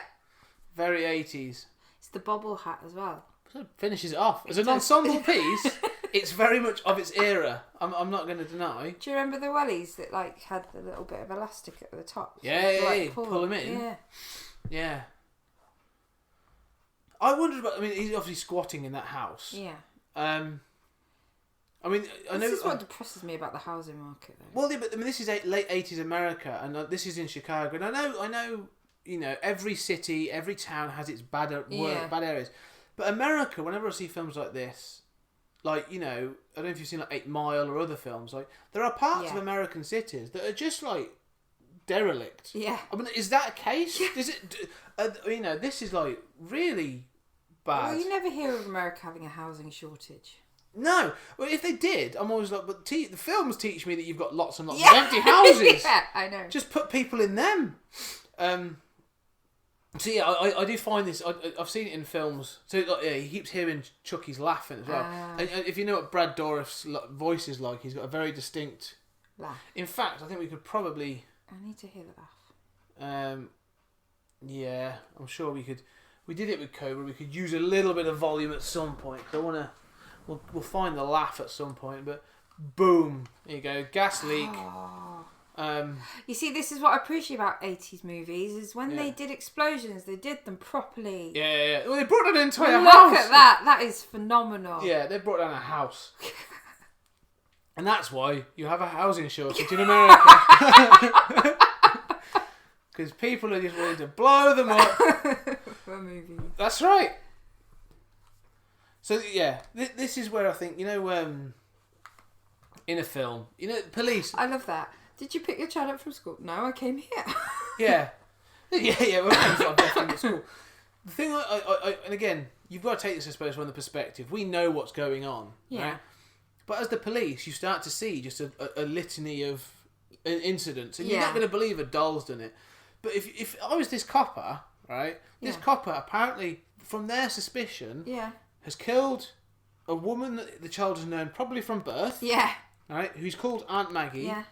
Very 80s. It's the bobble hat as well. So it finishes it off. As an does. ensemble piece, it's very much of its era. I'm not going to deny. Do you remember the wellies that like had the little bit of elastic at the top? So Yeah, you could, yeah, like, yeah, pull 'em in. Yeah. Yeah. I wondered about. I mean, he's obviously squatting in that house. Yeah. I mean, I know. This is what depresses me about the housing market, though. Well, yeah, but I mean, this is late 80s America, and this is in Chicago. And I know, you know, every city, every town has its bad areas. But America, whenever I see films like this, like, you know, I don't know if you've seen like 8 Mile or other films, like, there are parts of American cities that are just like derelict. Yeah. I mean, is that a case? Is it? You know, this is like really bad. Well, you never hear of America having a housing shortage. No, well, if they did, I'm always like, but the films teach me that you've got lots and lots of empty houses. Yeah, I know. Just put people in them. So yeah, I do find this. I've seen it in films. So like, yeah, he keeps hearing Chucky's laughing as well. And if you know what Brad Dourif's voice is like, he's got a very distinct Laugh. In fact, I think we could probably. I need to hear the laugh. Yeah, I'm sure we could. We did it with Cobra. We could use a little bit of volume at some point. 'Cause I want to. We'll find the laugh at some point. But boom, there you go. Gas leak. You see, this is what I appreciate about 80s movies, is when they did explosions, they did them properly. Yeah. Well, they brought down an entire Look house. at that. That is phenomenal. Yeah, they brought down a house. And that's why you have a housing shortage in America. Because people are just willing to blow them up. For a movie. That's right. So, yeah, this is where I think, you know, in a film, you know, police... I love that. Did you pick your child up from school? No, I came here. Yeah. Yeah, well, I'm definitely at school. The thing, and again, you've got to take this, I suppose, from the perspective. We know what's going on, right? But as the police, you start to see just a litany of incidents, and you're not going to believe a doll's done it. But if I was this copper, right? This copper, apparently, from their suspicion, has killed a woman that the child has known probably from birth. Yeah. Right? Who's called Aunt Maggie. Yeah.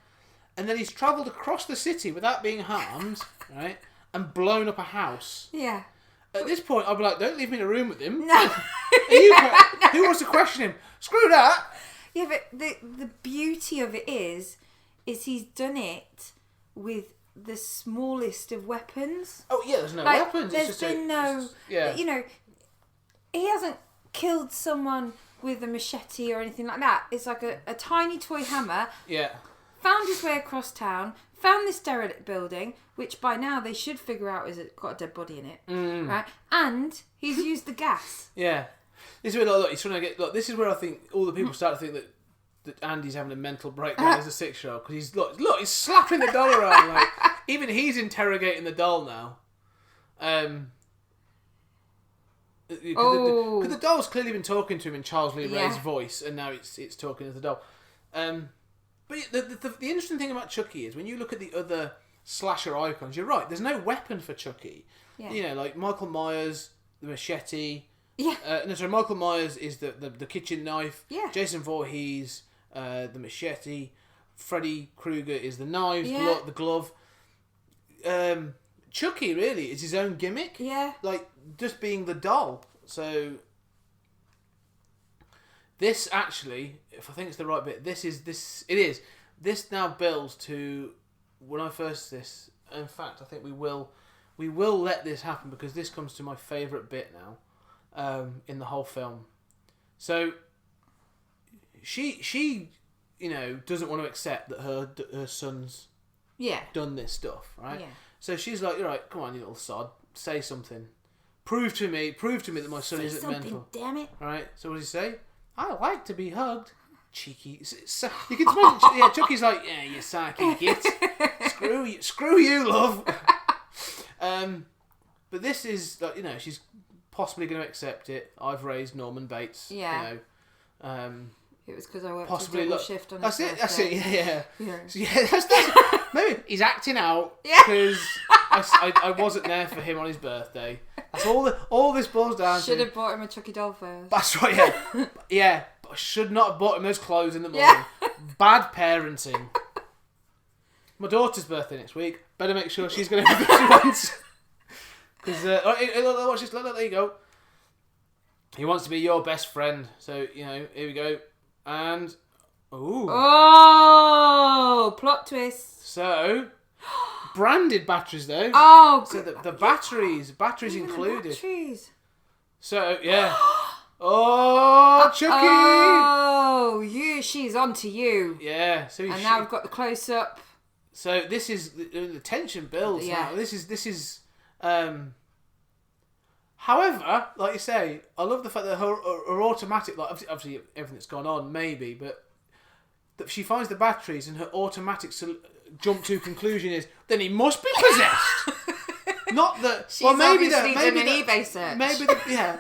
And then he's travelled across the city without being harmed, right? And blown up a house. Yeah. At this point, I'd be like, don't leave me in a room with him. No. Who wants to question him? Screw that. Yeah, but the beauty of it is he's done it with the smallest of weapons. Oh, yeah, there's no weapons. There's been no... You know, he hasn't killed someone with a machete or anything like that. It's like a tiny toy hammer. Yeah. Found his way across town, found this derelict building, which by now they should figure out has got a dead body in it, right? And he's used the gas. Yeah, this is where look, he's trying to get. Look, this is where I think all the people start to think that Andy's having a mental breakdown as a 6-year-old because he's look, he's slapping the doll around. Like even he's interrogating the doll now. Because the doll's clearly been talking to him in Charles Lee Ray's voice, and now it's talking to the doll. But the interesting thing about Chucky is when you look at the other slasher icons, you're right. There's no weapon for Chucky. Yeah. You know, like Michael Myers, the machete. Yeah. Michael Myers is the kitchen knife. Yeah. Jason Voorhees, the machete. Freddy Krueger is the knives, the glove. Chucky really is his own gimmick. Yeah. Like just being the doll. So this actually, if I think it's the right bit, this now builds to when I first this. In fact, I think we will let this happen because this comes to my favourite bit now, in the whole film. So she you know doesn't want to accept that her son's done this stuff, right? Yeah. So she's like, "You're right, come on, you little sod, say something, prove to me that my son isn't mental." Damn it! All right. So what does he say? I like to be hugged. Cheeky. So you can smell. Chucky's like, yeah, you sarky git. Screw you, love. But this is like, you know, she's possibly going to accept it. I've raised Norman Bates. Yeah. You know, it was because I worked possibly a double shift on That's his it. That's it. birthday. Yeah. Yeah. So, that's maybe he's acting out because I wasn't there for him on his birthday. That's all this boils down to. Should have bought him a Chucky doll first. That's right. Yeah. Yeah. But I should not have bought him those clothes in the morning. Yeah. Bad parenting. My daughter's birthday next week. Better make sure she's going to have what she wants. Because watch this. There you go. He wants to be your best friend. So you know, here we go. And ooh. Oh, plot twist. So branded batteries though. Oh, so the batteries even included. The batteries. So yeah. Oh, Chucky! Oh, she's on to you. Yeah. So and now we've got the close up. So this is the tension builds. Yeah. Now. This is. However, like you say, I love the fact that her automatic, like obviously everything that's gone on, maybe, but that she finds the batteries and her automatic jump to conclusion is then he must be possessed. Not that. She's maybe done an eBay search.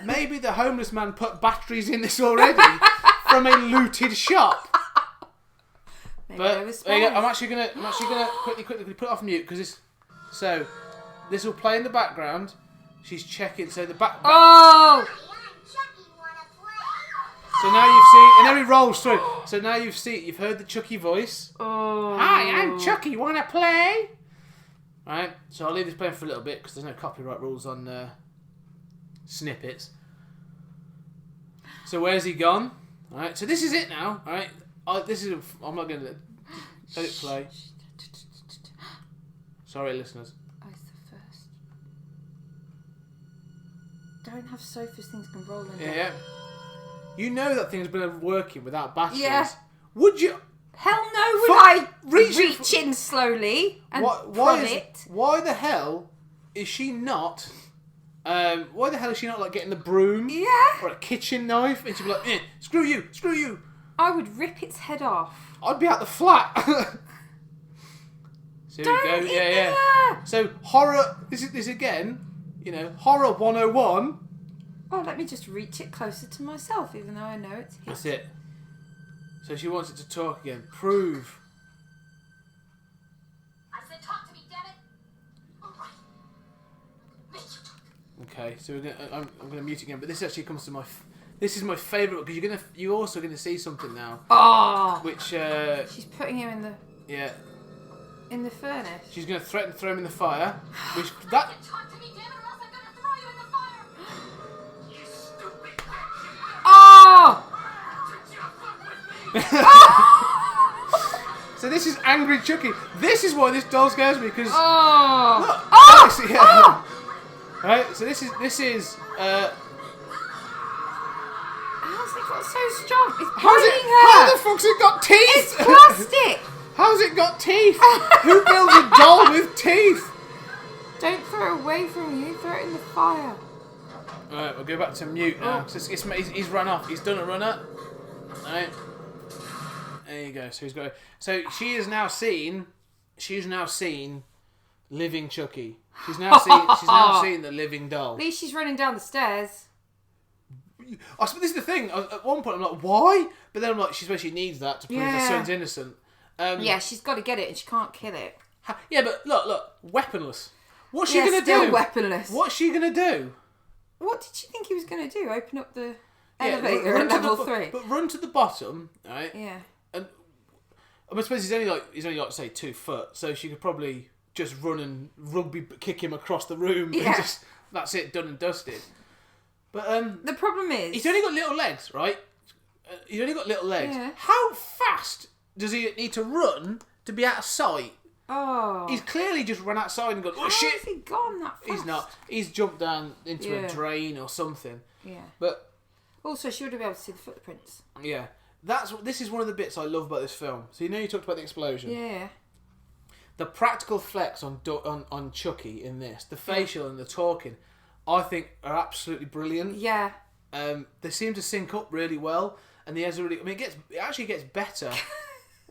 Maybe the homeless man put batteries in this already from a looted shop. Maybe but there you go. I'm actually gonna quickly put it off mute because this will play in the background. She's checking. So the back. Oh. So now you've seen, and then he rolls through. So now you've heard the Chucky voice. Oh. Hi, I'm Chucky. Wanna play? Right. So I'll leave this playing for a little bit because there's no copyright rules on snippets. So where's he gone? All right. So this is it now. All right. I'm not going to let it play. Sorry, listeners. Don't have sofas, things can roll in. Yeah. You know that thing's been working without batteries. Yeah. Would you? Hell no, would I reach reach in slowly and why prod it? Why the hell is she not? Why the hell is she not like getting the broom? Yeah. Or a kitchen knife? And she'd be like, screw you, screw you. I would rip its head off. I'd be at the flat. So here we go. Yeah. So horror. This is again. Horror 101. Oh, let me just reach it closer to myself, even though I know it's hit. That's it. So she wants it to talk again. Prove. I said talk to me, damn it. All right. Make you talk. Okay, so I'm gonna mute again. But this actually comes to this is my favourite because you're also gonna see something now. Oh. Which She's putting him in the furnace. she's gonna threaten to throw him in the fire. Which I that said talk to me, damn it, or else I'm gonna throw you in the fire. You stupid. Oh. So this is angry Chucky. This is why this doll scares me because Oh. look, Oh. honestly, yeah. Right, so this is How's it got so strong? It's how biting her. the fuck's it got teeth? It's plastic. How's it got teeth? Who builds a doll with teeth? Don't throw it away from you. Throw it in the fire. Alright, we'll go back to mute now. So he's run off. He's done a run up. Alright. There you go. So So she is now seen. She's now seen living Chucky. She's now seen the living doll. At least she's running down the stairs. This is the thing. At one point, I'm like, why? But then I'm like, she especially needs that to prove her son's innocent. Yeah, she's got to get it, and she can't kill it. Yeah, but look, weaponless. What's she Yeah, gonna still do? weaponless. What's she gonna do? What did she think he was going to do? Open up the Yeah, elevator run at to the level 3? But run to the bottom, right? Yeah. And I suppose he's only like say 2 foot, so she could probably just run and rugby kick him across the room. Yeah. And just that's it, done and dusted. But The problem is... he's only got little legs, right? He's only got little legs. Yeah. How fast does he need to run to be out of sight? Oh. He's clearly just run outside and gone, oh How shit! has he gone that fast? He's not. He's jumped down into Yeah. a drain or something. Yeah. But Also, she would have been able to see the footprints. yeah, this is one of the bits I love about this film. So you talked about the explosion. Yeah. The practical flex on Chucky in this, the facial and the talking, I think are absolutely brilliant. Yeah. They seem to sync up really well, and the Ezra it actually gets better.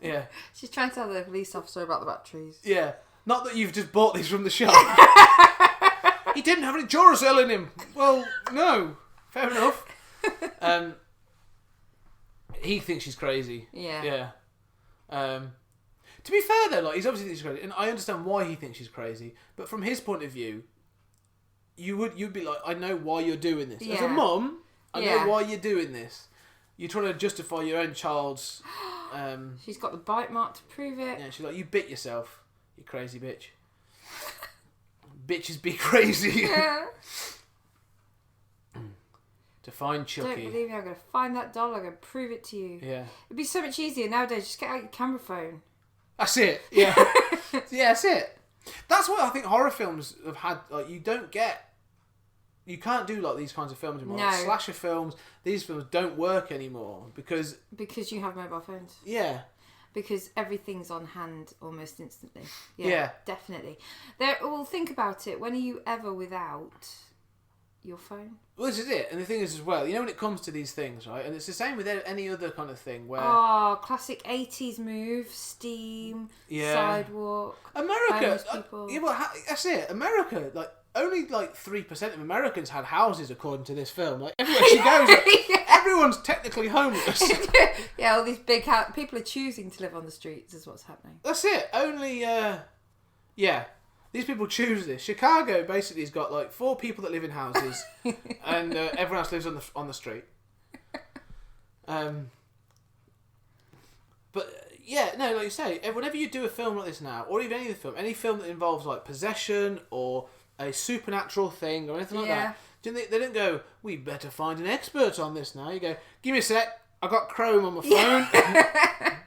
Yeah. She's trying to tell the police officer about the batteries. Yeah. Not that you've just bought these from the shop. He didn't have any Duracell in him. Well, no. Fair enough. He thinks she's crazy. Yeah. Yeah. To be fair though, like he's obviously thinks she's crazy, and I understand why he thinks she's crazy. But from his point of view, you'd be like, I know why you're doing this. As a Yeah. mum, I Yeah. know why you're doing this. You're trying to justify your own child's. She's got the bite mark to prove it. Yeah, she's like, you bit yourself, you crazy bitch. Bitches be crazy. Yeah. To find Don't Chucky. believe me, I'm going to find that doll, I'm going to prove it to you. Yeah. It'd be so much easier nowadays, just get out your camera phone. That's it. Yeah. Yeah, that's it. That's what I think horror films have had. Like, you can't do like these kinds of films anymore. No. Like, slasher films, these films don't work anymore because Because you have mobile phones. yeah. Because everything's on hand almost instantly. Yeah, Yeah. definitely. Well, think about it. When are you ever without your phone? Well, this is it. And the thing is as well, when it comes to these things, right? And it's the same with any other kind of thing where Oh, classic 80s move, Steam, Yeah. Sidewalk. America. homeless people. Yeah, well, that's it. America, like only like 3% of Americans had houses according to this film. Like everywhere she goes, like, everyone's technically homeless. Yeah, all these big people are choosing to live on the streets is what's happening. That's it. Only, yeah. These people choose this. Chicago basically has got like 4 people that live in houses, and everyone else lives on the street. But yeah, no, like you say, whenever you do a film like this now, or even any film that involves like possession or a supernatural thing or anything like that, they don't go, we better find an expert on this now. You go, give me a sec, I got Chrome on my phone.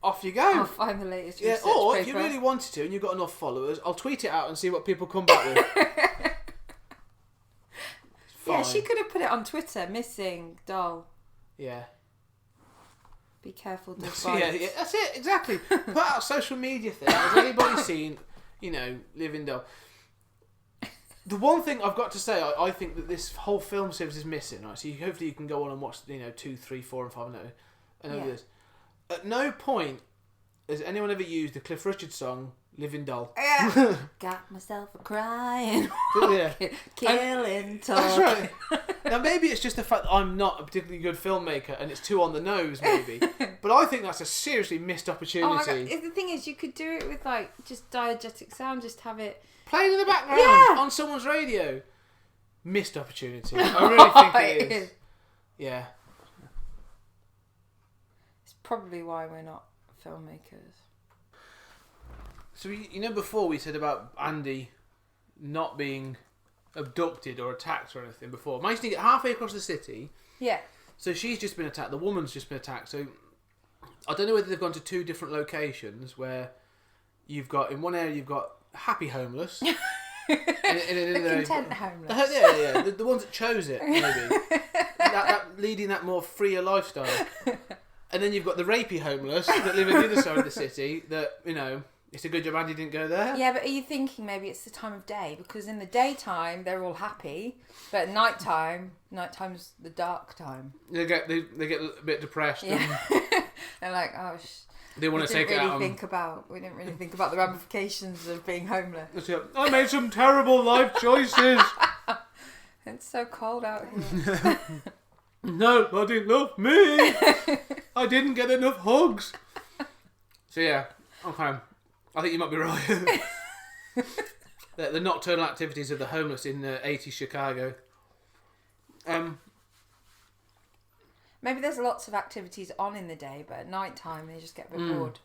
Off you go. I'll find the latest research or paper. if you really wanted to and you've got enough followers, I'll tweet it out and see what people come back with. Yeah, Fine. she could have put it on Twitter, missing doll. Yeah. Be careful, the Yeah, that's it, exactly. Put out a social media thing. Has anybody seen, Living Doll? The one thing I've got to say, I think that this whole film series is missing, right? So hopefully you can go on and watch, 2, 3, 4 and 5 and over this. At no point has anyone ever used the Cliff Richard song, Living Doll. Yeah. Got myself a crying. Yeah. Killing talk. That's right. Now maybe it's just the fact that I'm not a particularly good filmmaker and it's too on the nose, maybe. But I think that's a seriously missed Oh my opportunity. God. The thing is, you could do it with like just diegetic sound, just have it Playing in the background Yeah. on someone's radio. Missed opportunity. I really think it is. Yeah. It's probably why we're not filmmakers. So before we said about Andy not being abducted or attacked or anything before. Managed to get halfway across the city. Yeah. So she's just been attacked. The woman's just been attacked. So I don't know whether they've gone to two different locations where you've got, in one area you've got happy homeless. The content homeless. Yeah. The ones that chose it, maybe. that leading that more freer lifestyle. And then you've got the rapey homeless that live on the other side of the city that, it's a good job Andy didn't go there. Yeah, but are you thinking maybe it's the time of day? Because in the daytime they're all happy, but at nighttime's the dark time. They get a bit depressed. Yeah. They're like, They want to take it out. We didn't really think about the ramifications of being homeless. I made some terrible life choices. It's so cold out here. Nobody loved me. I didn't get enough hugs. So yeah, okay. I think you might be right. the nocturnal activities of the homeless in 80s Chicago. Maybe there's lots of activities on in the day, but at night time they just get a bit bored.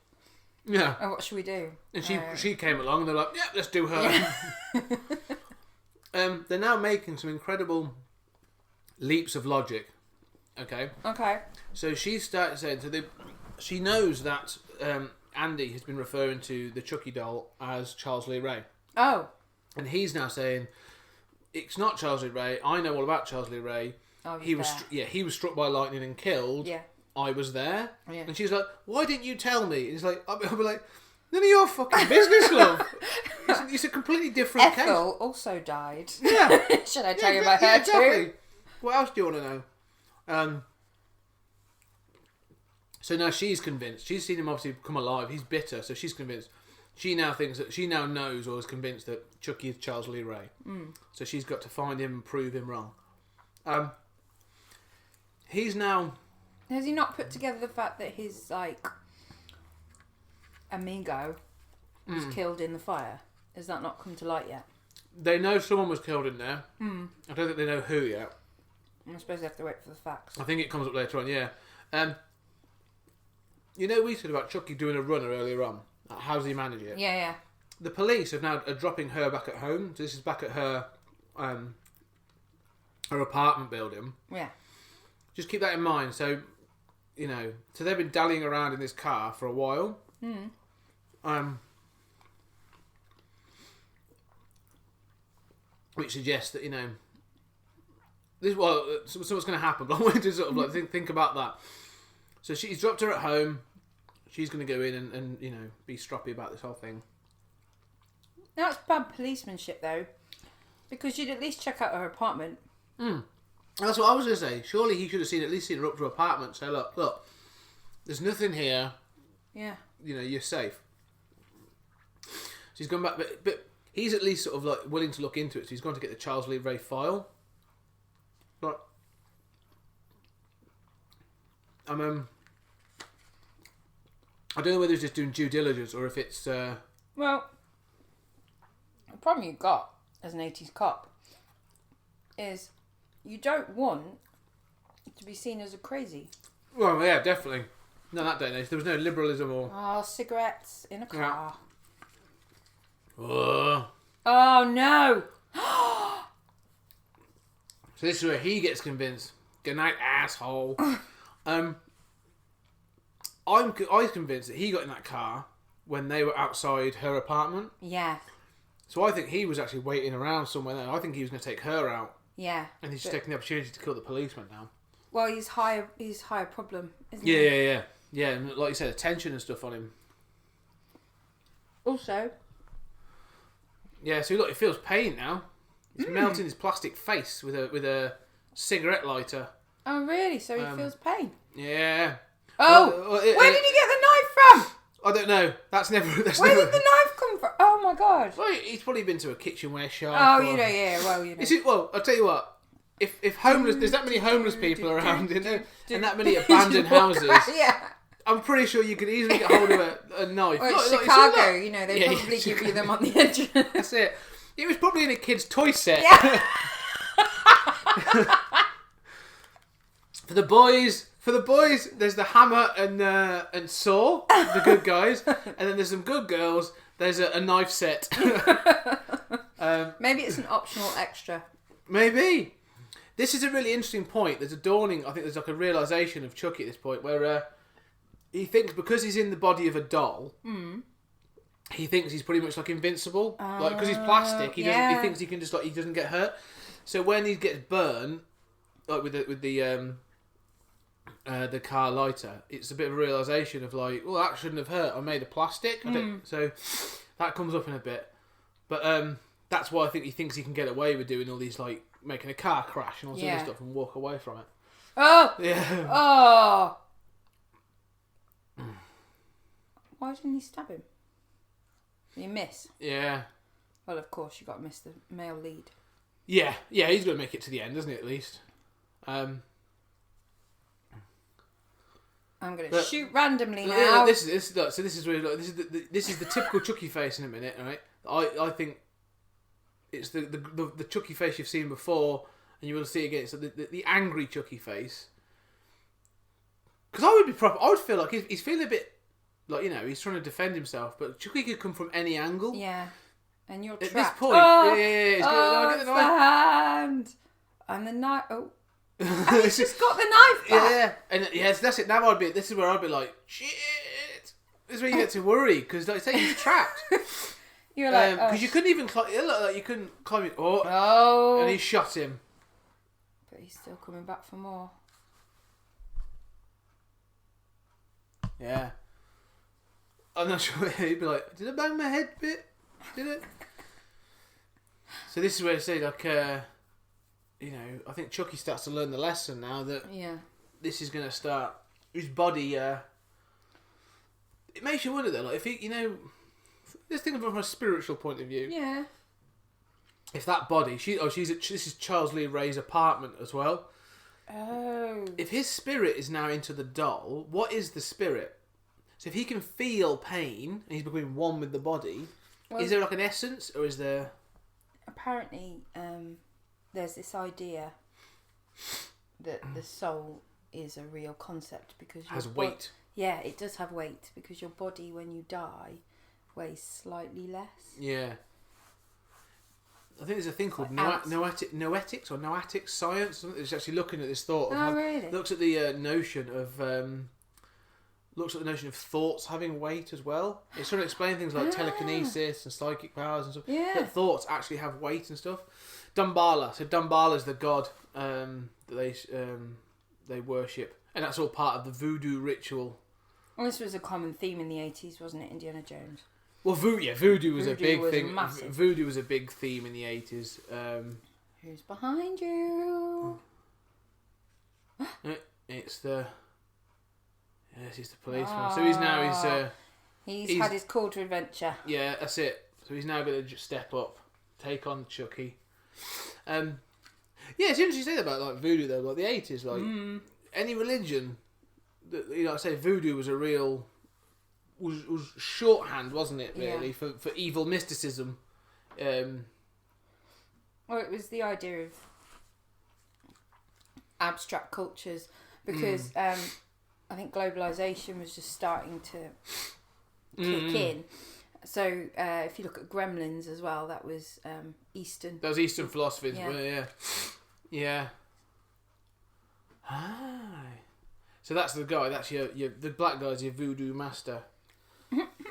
Yeah. Oh, what should we do? And she came along and they're like, yeah, let's do her. They're now making some incredible leaps of logic. Okay. So she started saying, she knows that Andy has been referring to the Chucky doll as Charles Lee Ray. Oh. And he's now saying, it's not Charles Lee Ray. I know all about Charles Lee Ray. Oh, he was struck by lightning and killed. Yeah. I was there. Yeah. And she's like, why didn't you tell me? And he's like, I'll be like, none of your fucking business, love. It's a completely different case. Ethel also died. Yeah. Should I tell you about her too? What else do you want to know? So now she's convinced. She's seen him obviously come alive. He's bitter, so she's convinced. She now knows or is convinced that Chucky is Charles Lee Ray. So she's got to find him and prove him wrong. He's now... Has he not put together the fact that his, amigo was killed in the fire? Has that not come to light yet? They know someone was killed in there. I don't think they know who yet. I suppose they have to wait for the facts. I think it comes up later on, yeah. We said about Chucky doing a runner earlier on. How's he manage it? Yeah. The police are dropping her back at home. So this is back at her apartment building. Yeah. Just keep that in mind. So, so they've been dallying around in this car for a while. Which suggests that, so what's going to happen. But I wanted to sort of think about that. So he's dropped her at home. She's going to go in and be stroppy about this whole thing. Now it's bad policemanship though, because you'd at least check out her apartment. That's what I was going to say. Surely he should have seen her up to her apartment. Say, look, there's nothing here. Yeah. You're safe. She's gone back, but he's at least sort of willing to look into it. So he's gone to get the Charles Lee Ray file. But I don't know whether he's just doing due diligence or if it's... Well, the problem you've got as an 80s cop is you don't want to be seen as a crazy. Well, yeah, definitely. No, that day and age. There was no liberalism or... Oh, cigarettes in a car. Yeah. Oh, no! So this is where he gets convinced. Good night, asshole. I was convinced that he got in that car when they were outside her apartment. Yeah. So I think he was actually waiting around somewhere there. I think he was going to take her out. Yeah. And he's just taking the opportunity to kill the policeman now. Well, he's higher problem, isn't Yeah, he? yeah. Yeah, and like you said, attention and stuff on him. Also, Yeah, so look, he feels pain now. He's melting his plastic face with a cigarette lighter. oh really? So he feels pain. Yeah. Oh, Well, where did he get the knife from? I don't know. That's never. Where did the knife come from? Oh my god. Well, he's probably been to a kitchenware shop. Oh, or- you know, yeah. Well, you know. Well, I'll tell you what. If homeless, there's that many homeless people around, you know, and that many abandoned houses. Yeah. I'm pretty sure you could easily get hold of a knife. Well, Look, it's look, it's all Chicago, that- you know, they Yeah, probably yeah, give you them on the entrance. That's it. It was probably in a kid's toy set. Yeah. For the boys, there's the hammer and saw, the good guys, and then there's some good girls. There's a knife set. Maybe it's an optional extra. Maybe. This is a really interesting point. There's a dawning, I think there's like a realisation of Chucky at this point where he thinks because he's in the body of a doll, he thinks he's pretty much like invincible. Like because he's plastic, he doesn't. He yeah. thinks he can just like he doesn't get hurt. So when he gets burned, like with the car lighter, it's a bit of a realisation of like, well, that shouldn't have hurt. I made of plastic. So that comes up in a bit. But that's why I think he thinks he can get away with doing all these like making a car crash and all this other stuff and walk away from it. Oh! Yeah. Oh! Why didn't he stab him? Did you miss? Yeah. Well, of course, you got to miss the male lead. Yeah. Yeah, he's going to make it to the end, doesn't he, at least? I'm going to But- shoot randomly Yeah, now. this is really like, this is the typical Chucky face in a minute, right? I think it's the Chucky face you've seen before, and you will see again. So the angry Chucky face. Because I would feel like he's feeling a bit like, you know, he's trying to defend himself, but Chucky could come from any angle. Yeah. And you're At trapped. this point, Oh, he's oh, gonna it's get the hand. And the knife. Oh. And he's just got the knife back. Yeah, and yes, that's it. Now this is where I'd be like, shit. This is where you get to worry because, like I say, he's trapped. You're like, Because you couldn't even climb. It looked like you couldn't climb it. oh. And he shot him. But he's still coming back for more. Yeah. I'm not sure. He'd be like, did I bang my head a bit? Did it? So this is where I say, like, you know, I think Chucky starts to learn the lesson now that Yeah. this is going to start. His body. It makes you wonder though, like if he, you know, let's think of it from a spiritual point of view. Yeah. If that body, this is Charles Lee Ray's apartment as well. Oh. If his spirit is now into the doll, what is the spirit? So if he can feel pain and he's becoming one with the body, Well, is there like an essence or is there? apparently, there's this idea that the soul is a real concept because Has your weight. Yeah, it does have weight because your body, when you die, weighs slightly less. Yeah. I think there's a thing called Like ants. noetics or noetic science. Something that's actually looking at this thought. Oh, really? Looks at the notion of thoughts having weight as well. It's trying to explain things like telekinesis and psychic powers and stuff. Yeah. That thoughts actually have weight and stuff. Damballa. So Dambala's the god that they worship, and that's all part of the voodoo ritual. Well, this was a common theme in the 80s, wasn't it? Indiana Jones. Well, voodoo was a Voodoo big was thing. massive. Voodoo was a big theme in the 80s. Who's behind you? It's the yes, he's the policeman. So he's He's had his call to adventure. yeah, that's it. So he's now going to just step up, take on Chucky. Yeah, it's interesting you say that about like voodoo though, like the 80s, like any religion. You know, I say voodoo was a real was shorthand, wasn't it? Really, Yeah. for evil mysticism. Well, it was the idea of abstract cultures because I think globalization was just starting to kick in. So if you look at Gremlins as well, that was Eastern. That was Eastern philosophy. Yeah. Yeah. Ah. So that's the guy. That's your the black guy's your voodoo master.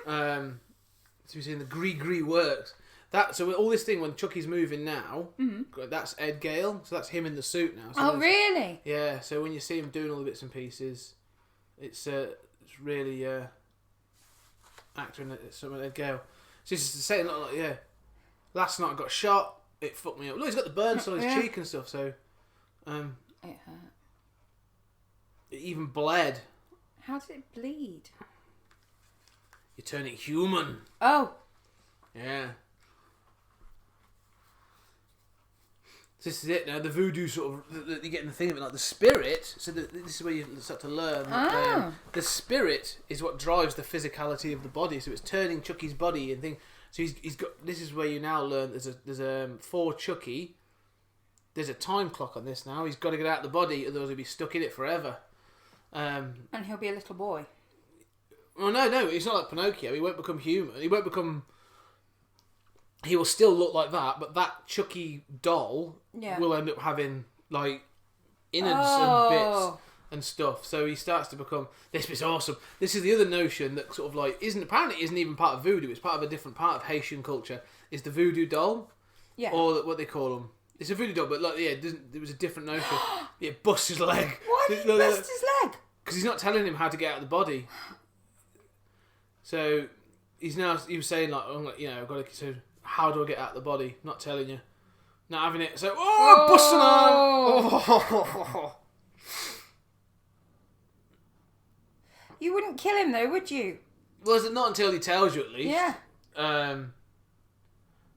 So we're seeing the Gree works. So all this thing when Chucky's moving now, that's Ed Gale. So that's him in the suit now. So Oh, really? Yeah. So when you see him doing all the bits and pieces, It's really acting at some of their Gale. So he's saying like, yeah, last night I got shot. It fucked me up. Look, he's got the burns on his cheek and stuff. So, It hurt. it even bled. How did it bleed? You're turning human. Oh. Yeah. This is it now. The voodoo sort of you're getting the thing of it, like the spirit. So this is where you start to learn. That, the spirit is what drives the physicality of the body. So it's turning Chucky's body and thing. So he's got. This is where you now learn. There's for Chucky. There's a time clock on this now. He's got to get out of the body, otherwise he'll be stuck in it forever. And he'll be a little boy. Well, no, it's not like Pinocchio. He won't become human. He won't become. He will still look like that, but that Chucky doll will end up having like innards and bits and stuff. So he starts to become. This bit's awesome. This is the other notion that sort of like isn't even part of voodoo. It's part of a different part of Haitian culture. Is the voodoo doll? Yeah. Or what they call them. It's a voodoo doll, but like there was a different notion. It busts his leg. Why did he bust his leg? Because he's not telling him how to get out of the body. So he was saying like, I've got to. So how do I get out of the body? Not telling you. Not having it. So busting on. You wouldn't kill him though, would you? Well, is it not until he tells you at least? Yeah. So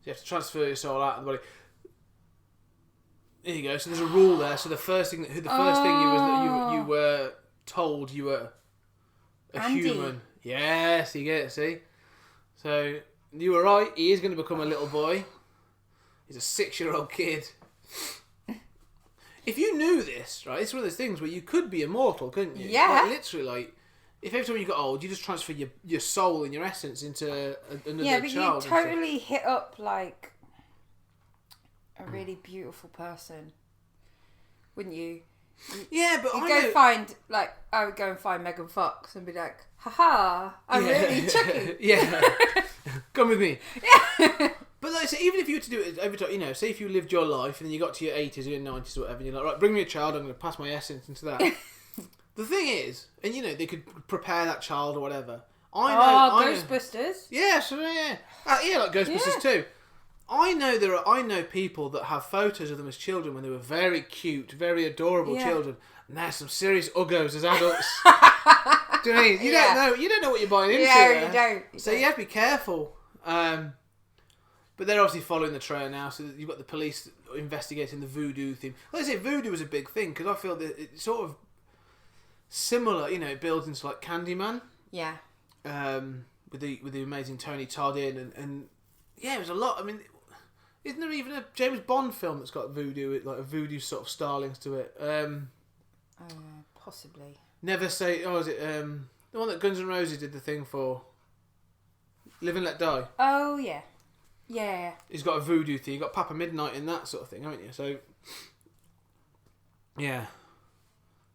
you have to transfer your soul out of the body. There you go. So there's a rule there. So the first thing you was that you were told you were a Andy. human. Yes, you get it. See. So you were right. He is going to become a little boy. He's a 6-year-old kid. If you knew this, right, it's one of those things where you could be immortal, couldn't you? Yeah. Like, literally, like, if every time you got old, you just transfer your soul and your essence into another Yeah, but child. you totally hit up like a really beautiful person, wouldn't you? Yeah, but I would go and find Megan Fox and be like, haha, I'm really Chucky. Yeah. Come with me. But like, so even if you were to do it every time, say if you lived your life and then you got to your 80s or your 90s or whatever, and you're like, right, bring me a child, I'm going to pass my essence into that. The thing is, and they could prepare that child or whatever. Ghostbusters. Yeah, so yeah. Like Ghostbusters too. I know people that have photos of them as children when they were very cute, very adorable children. And there's some serious uggos as adults. Do you know what I mean? You don't know what you're buying into. Yeah, you don't. So you have to be careful. But they're obviously following the trail now, so you've got the police investigating the voodoo thing. Like I say, voodoo is a big thing, because I feel that it's sort of similar, it builds into like Candyman. Yeah. With the amazing Tony Todd in, and yeah, it was a lot. I mean, isn't there even a James Bond film that's got voodoo, like a voodoo sort of stylings to it? Possibly. Never Say... Oh, is it the one that Guns N' Roses did the thing for? Live and Let Die. Oh, yeah. Yeah. He's got a voodoo thing. You've got Papa Midnight in that sort of thing, haven't you? So, yeah.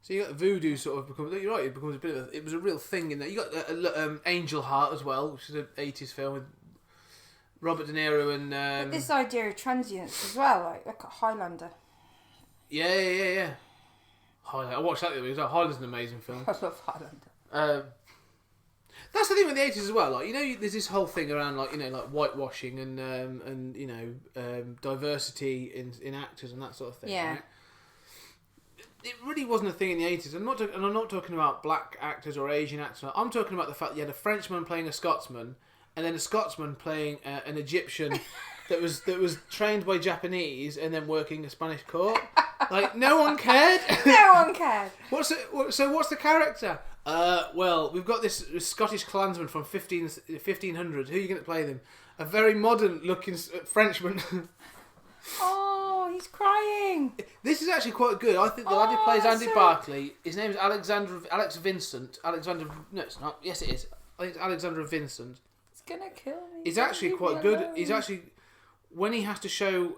So you got voodoo sort of becomes... You're right, it becomes a bit of it was a real thing in there. You got Angel Heart as well, which is an 80s film with Robert De Niro and... But this idea of transience as well, like a Highlander. Yeah. Highlander. I watched that the other day. Highlander's an amazing film. I love Highlander. That's the thing with the 80s as well. Like, there's this whole thing around like whitewashing and diversity in actors and that sort of thing. Yeah. Right? It really wasn't a thing in the 80s. I'm not talking about black actors or Asian actors. I'm talking about the fact that you had a Frenchman playing a Scotsman, and then a Scotsman playing an Egyptian that was trained by Japanese and then working a Spanish court. Like, no one cared. No one cared. What's the character? Well, we've got this Scottish clansman from 1500. Who are you going to play them? A very modern-looking Frenchman. Oh, he's crying. This is actually quite good. I think the lad who plays Andy Barclay, his name is Alex Vincent. No, it's not. Yes, it is. I think it's Alexander Vincent. It's going to kill me. He's actually quite good. He's actually... When he has to show...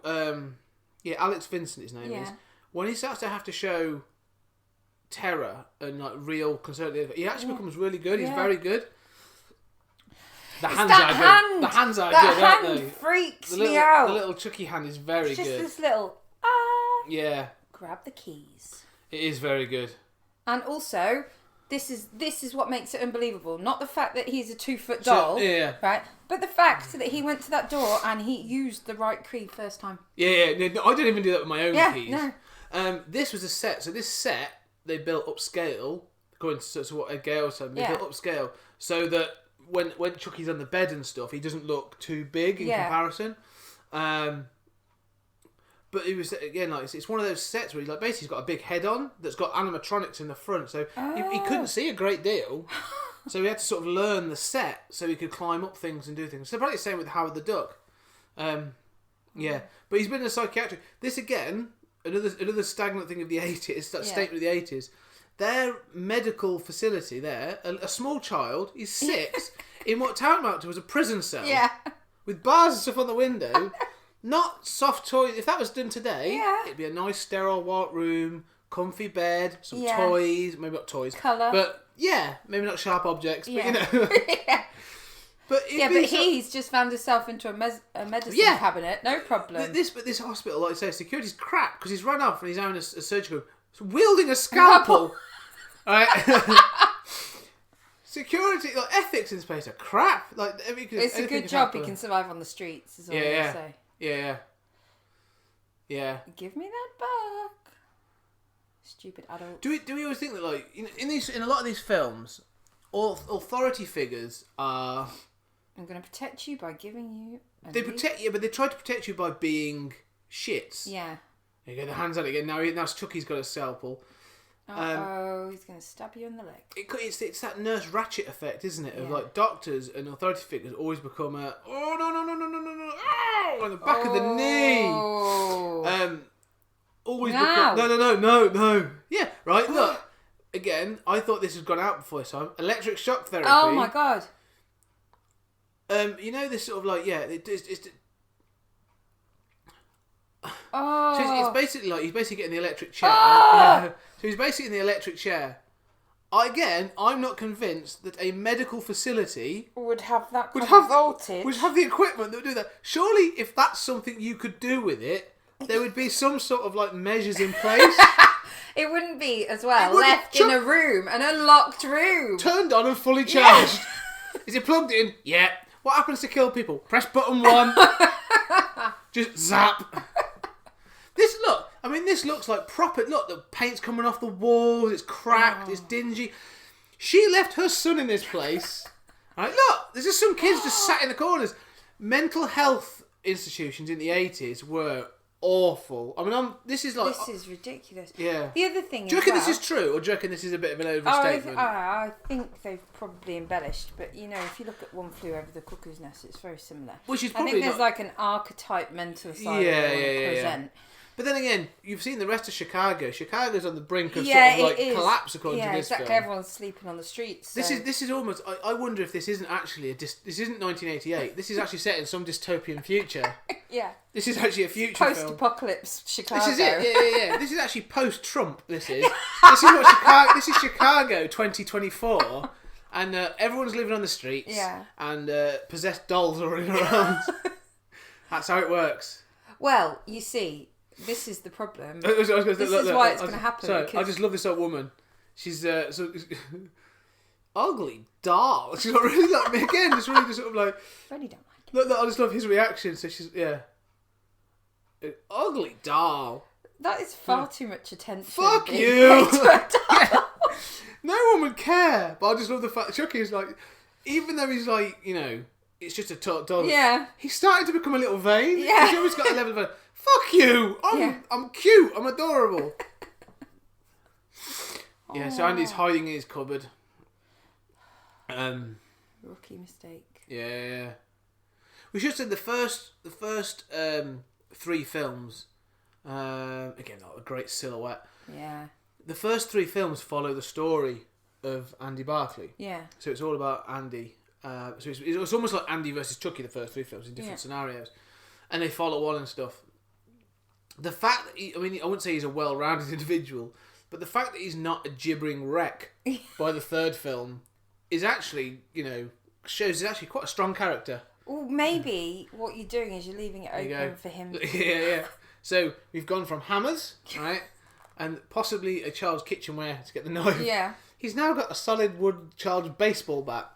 Alex Vincent, his name is. When he starts to have to show terror and like real concern, he actually becomes really good. He's very good. The hands are good. The hands are good, aren't they? Freaks me out. The little Chucky hand is very good. Just this little yeah. grab the keys. It is very good. And also, This is what makes it unbelievable. Not the fact that he's a 2-foot doll, yeah. right? But the fact that he went to that door and he used the right key first time. Yeah. No, I don't even do that with my own keys. No. This was a set. So this set they built upscale, according to what Ed Gale said. They built upscale so that when Chucky's on the bed and stuff, he doesn't look too big in comparison. But it was, again, like it's one of those sets where he's got a big head on that's got animatronics in the front, so he couldn't see a great deal. So he had to sort of learn the set so he could climb up things and do things. So probably the same with Howard the Duck. Yeah, but he's been in a psychiatric. This again, another stagnant thing of the 80s, that statement of the 80s. Their medical facility there, a small child, he's 6, in what tantamount to was a prison cell. Yeah. With bars and stuff on the window. Not soft toys. If that was done today, it'd be a nice sterile white room, comfy bed, some toys, maybe not toys. Colour. But yeah, maybe not sharp objects, but you know. But he's just found himself into a medicine cabinet, no problem. This hospital, like I say, security's crap because he's run off and he's having a surgical, wielding a scalpel. Alright. Security, like ethics in space are crap. Like it's a good job he can survive on the streets. Is all I say. Yeah. Give me that back. Stupid adults. Do we always think that, like, in a lot of these films, authority figures are... I'm going to protect you by giving you... They protect you, but they try to protect you by being shits. Yeah. You get the hands on it again. Now Chucky's got a scalpel. He's going to stab you in the leg. It's that Nurse Ratched effect, isn't it? Of like doctors and authority figures always become no, on the back of the knee. Always become no. Yeah, right. Look, again, I thought this had gone out before this time. Electric shock therapy. Oh my god. This sort of like it's Oh. So it's basically like he's basically getting the electric chair. Yeah. So he's basically in the electric chair. I'm not convinced that a medical facility would have that kind of voltage. Would have the equipment that would do that. Surely, if that's something you could do with it, there would be some sort of like measures in place. It wouldn't be as well left in a room, an unlocked room, turned on and fully charged. Is it plugged in? Yeah. What happens to kill people? Press button 1. Just zap. This looks like proper. Look, the paint's coming off the walls. It's cracked. It's dingy. She left her son in this place. Right, look, there's just some kids just sat in the corners. Mental health institutions in the 80s were awful. This is ridiculous. Yeah. The other thing. Do you reckon this is true, or do you reckon this is a bit of an overstatement? I think they've probably embellished, but if you look at One Flew Over the Cuckoo's Nest, it's very similar. Which is I think there's like an archetype mental asylum present. But then again, you've seen the rest of Chicago. Chicago's on the brink of collapse according to this film. Everyone's sleeping on the streets. So. This is almost. I wonder if this isn't actually this isn't 1988. This is actually set in some dystopian future. Yeah. This is actually a future film. Post-apocalypse Chicago. This is it. Yeah. This is actually post-Trump. This is what Chicago. This is Chicago 2024, and everyone's living on the streets. Yeah. And possessed dolls are running around. That's how it works. Well, you see. This is the problem. This is why it's going to happen. Sorry, I just love this old woman. She's ugly doll. She's not really like me again. Just really just sort of like. Really don't mind. Look, I just love his reaction. So she's an ugly doll. That is far too much attention. Fuck you. Yeah. No one would care. But I just love the fact Chucky is like, even though he's like, it's just a doll. Yeah. He's starting to become a little vain. Yeah. He's always got a level of. Fuck you! I'm cute. I'm adorable. Yeah. So Andy's hiding in his cupboard. Rookie mistake. Yeah. We should say the first 3 films. Again, not a great silhouette. Yeah. The first 3 films follow the story of Andy Barclay. Yeah. So it's all about Andy. So it's almost like Andy versus Chucky. The first 3 films in different scenarios, and they follow on and stuff. The fact that I wouldn't say he's a well-rounded individual, but the fact that he's not a gibbering wreck by the 3rd film is actually, shows he's actually quite a strong character. Well, maybe what you're doing is you're leaving it open for him. Yeah. So we've gone from hammers, right, and possibly a child's kitchenware to get the knife. Yeah. He's now got a solid wood child's baseball bat.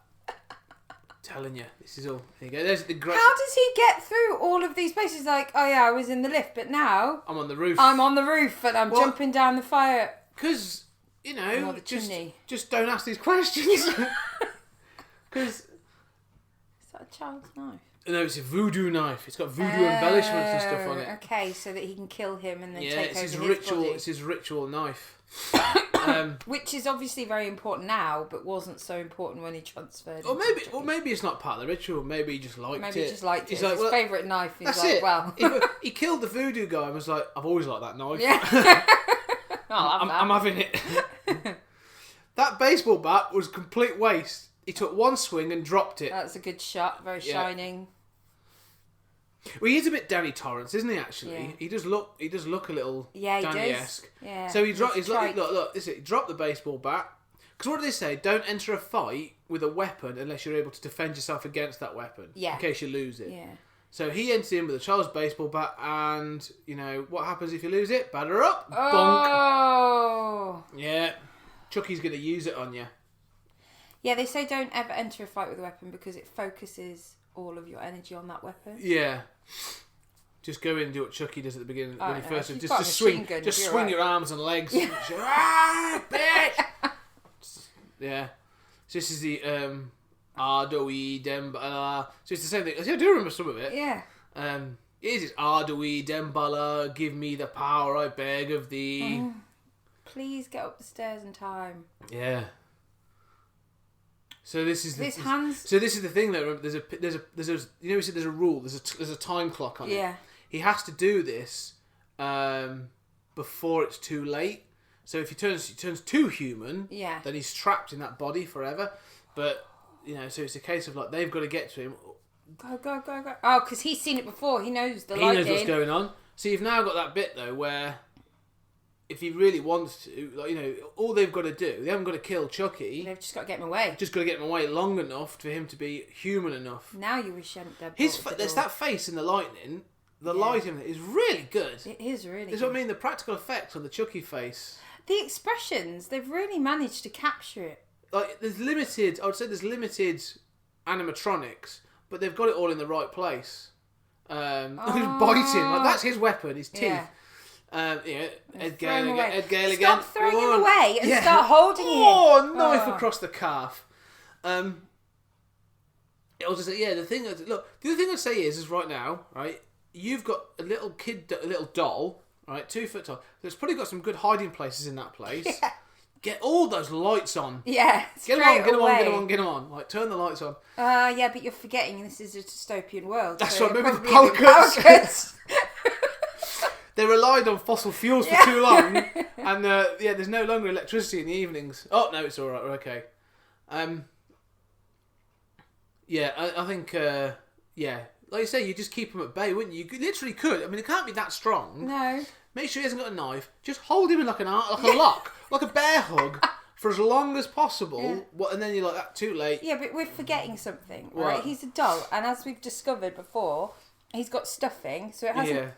Telling you, this is all. There you go. There's the great. How does he get through all of these places? Like, oh yeah, I was in the lift, but now I'm on the roof. I'm on the roof and I'm Well- jumping down the fire. Because, you know, Or the chimney. just don't ask these questions. Because, Is that a child's knife? no, it's a voodoo knife. It's got voodoo embellishments and stuff on it. Okay, so that he can kill him and then Yeah, take it's over his his ritual. body. It's his ritual knife. Which is obviously very important now, but wasn't so important when he transferred. Or into the maybe it's not part of the ritual. Maybe he just liked Maybe it. he just liked it. He's It's like, his well, favourite knife. He's that's like, it. well, He killed the voodoo guy and was like, I've always liked that knife. yeah. I'll have that. I'm having it. That baseball bat was complete waste. He took one swing and dropped it. That's a good shot. Very Yeah. shining. Well, he is a bit Danny Torrance, isn't he? Actually, Yeah. He does look a little Yeah, he Danny-esque. does. Yeah. So he dropped. He's trike. look. This is it. He dropped the baseball bat. Because what do they say? Don't enter a fight with a weapon unless you're able to defend yourself against that weapon. Yeah. In case you lose it. Yeah. So he enters in with a child's baseball bat, and you know what happens if you lose it? Batter up, bonk. Oh. Yeah, Chucky's gonna use it on you. Yeah, they say don't ever enter a fight with a weapon because it focuses all of your energy on that weapon. Yeah. Just go in and do what Chucky does at the beginning I when he don't know, first. if you've Just got a swing, machine gun, just you're swing right. your arms and legs. Ah, bitch. Yeah. So this is the Ardoi Dembala. So it's the same thing. I do remember some of it. Yeah. It is Ardoi Dembala. Give me the power, I beg of thee. Mm. Please get up the stairs in time. Yeah. So this is His hands. So this is the thing though. There's a you know we said there's a rule. There's a time clock on it. Yeah. He has to do this before it's too late. So if he turns too human, Yeah. then he's trapped in that body forever. But you know, so it's a case of like they've got to get to him. Go, go, go, go. Oh, because he's seen it before. He knows the He lightning. knows what's going on. So you've now got that bit though where if he really wants to, like, you know, all they've got to do, they haven't got to kill Chucky. They've just got to get him away. Just got to get him away long enough for him to be human enough. Now you wish you hadn't dead. There's that face in the lightning. The Yeah. lighting is really good. It is really. That's Good. what I mean. The practical effects on the Chucky face. The expressions, they've really managed to capture it. Like there's limited. I would say there's limited animatronics, but they've got it all in the right place. He's biting. Like that's his weapon. His teeth. Yeah. Yeah. Ed Throw him Gale away. again. Ed Gale again. Stop throwing him Oh, away and yeah. start holding him. Oh, knife Oh. across the calf. I was just yeah. The thing that look. The other thing I'd say is right now, right. You've got a little doll, right, 2 foot tall. That's probably got some good hiding places in that place. Yeah. Get all those lights on. Yeah, Get them on, get them on, get them on, get them on. Like, turn the lights on. Yeah, but you're forgetting this is a dystopian world. That's so right, maybe the probably power cuts. cuts. They relied on fossil fuels for too long. And, there's no longer electricity in the evenings. Oh, no, it's all right. We're okay. I think, like you say, you just keep him at bay, wouldn't you? You literally could. I mean, it can't be that strong. No. Make sure he hasn't got a knife. Just hold him in like a lock, like a bear hug, for as long as possible. Yeah. And then you're like, that's too late. Yeah, but we're forgetting something, right? What? He's a doll, and as we've discovered before, he's got stuffing, so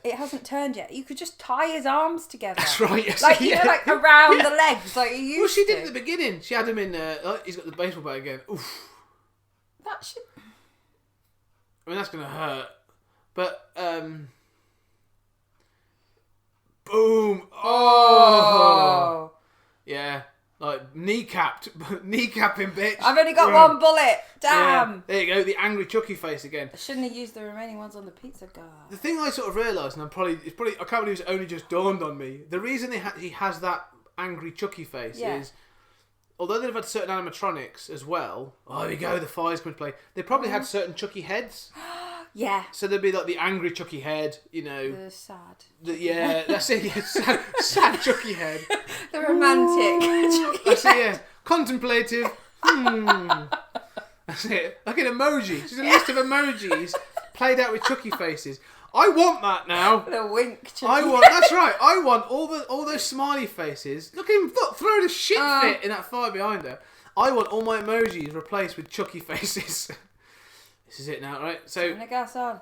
it hasn't turned yet. You could just tie his arms together. That's right. Yes, Like, you know, like around the legs, like you used Well, she did to. at the beginning. She had him in. He's got the baseball bat again. Oof. That should. I mean, that's gonna hurt. But boom! Oh, yeah. Like kneecapping, bitch. I've only got one bullet. Damn. Yeah. There you go. The angry Chucky face again. I shouldn't have used the remaining ones on the pizza guard. The thing I sort of realised, and I can't believe it's only just dawned on me. The reason he has that angry Chucky face is, although they've had certain animatronics as well. Oh, here we go. The fire's going to play. They probably had certain Chucky heads. Yeah. So there'd be like the angry Chucky head, you know. The sad. That's it. Yeah, sad Chucky head. The romantic. That's it. Yeah, contemplative. That's it. Like an emoji. Just a list of emojis played out with Chucky faces. I want that now. The wink. That's right. I want all those smiley faces. Look at him. Look, throwing a shit fit in that fire behind her. I want all my emojis replaced with Chucky faces. This is it now, right? So, Turn the gas on.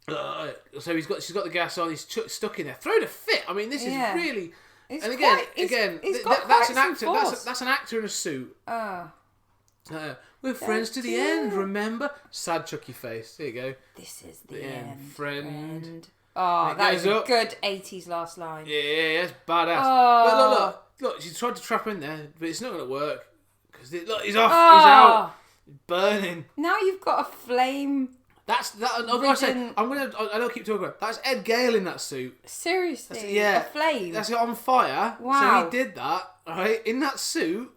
she's got the gas on. He's stuck in there. Throwing a fit. I mean, this is really. It's And again, quite- he's- again, he's th- got th- that's quite an some actor. force. That's an actor in a suit. Oh, We're friends to the you. end. Remember? Sad Chucky face. There you go. this is The the end, end, friend. Oh, It that goes is a up. good 80s last line. Yeah, it's badass. Oh. But look. She tried to trap him in there, but it's not going to work because look, he's off. Oh. He's out, burning. Now you've got a flame. That's that. I'm gonna say. Ridden- I don't keep talking about it. That's Ed Gale in that suit. Seriously, Yeah, a flame. That's it on fire. Wow. So he did that, right, in that suit.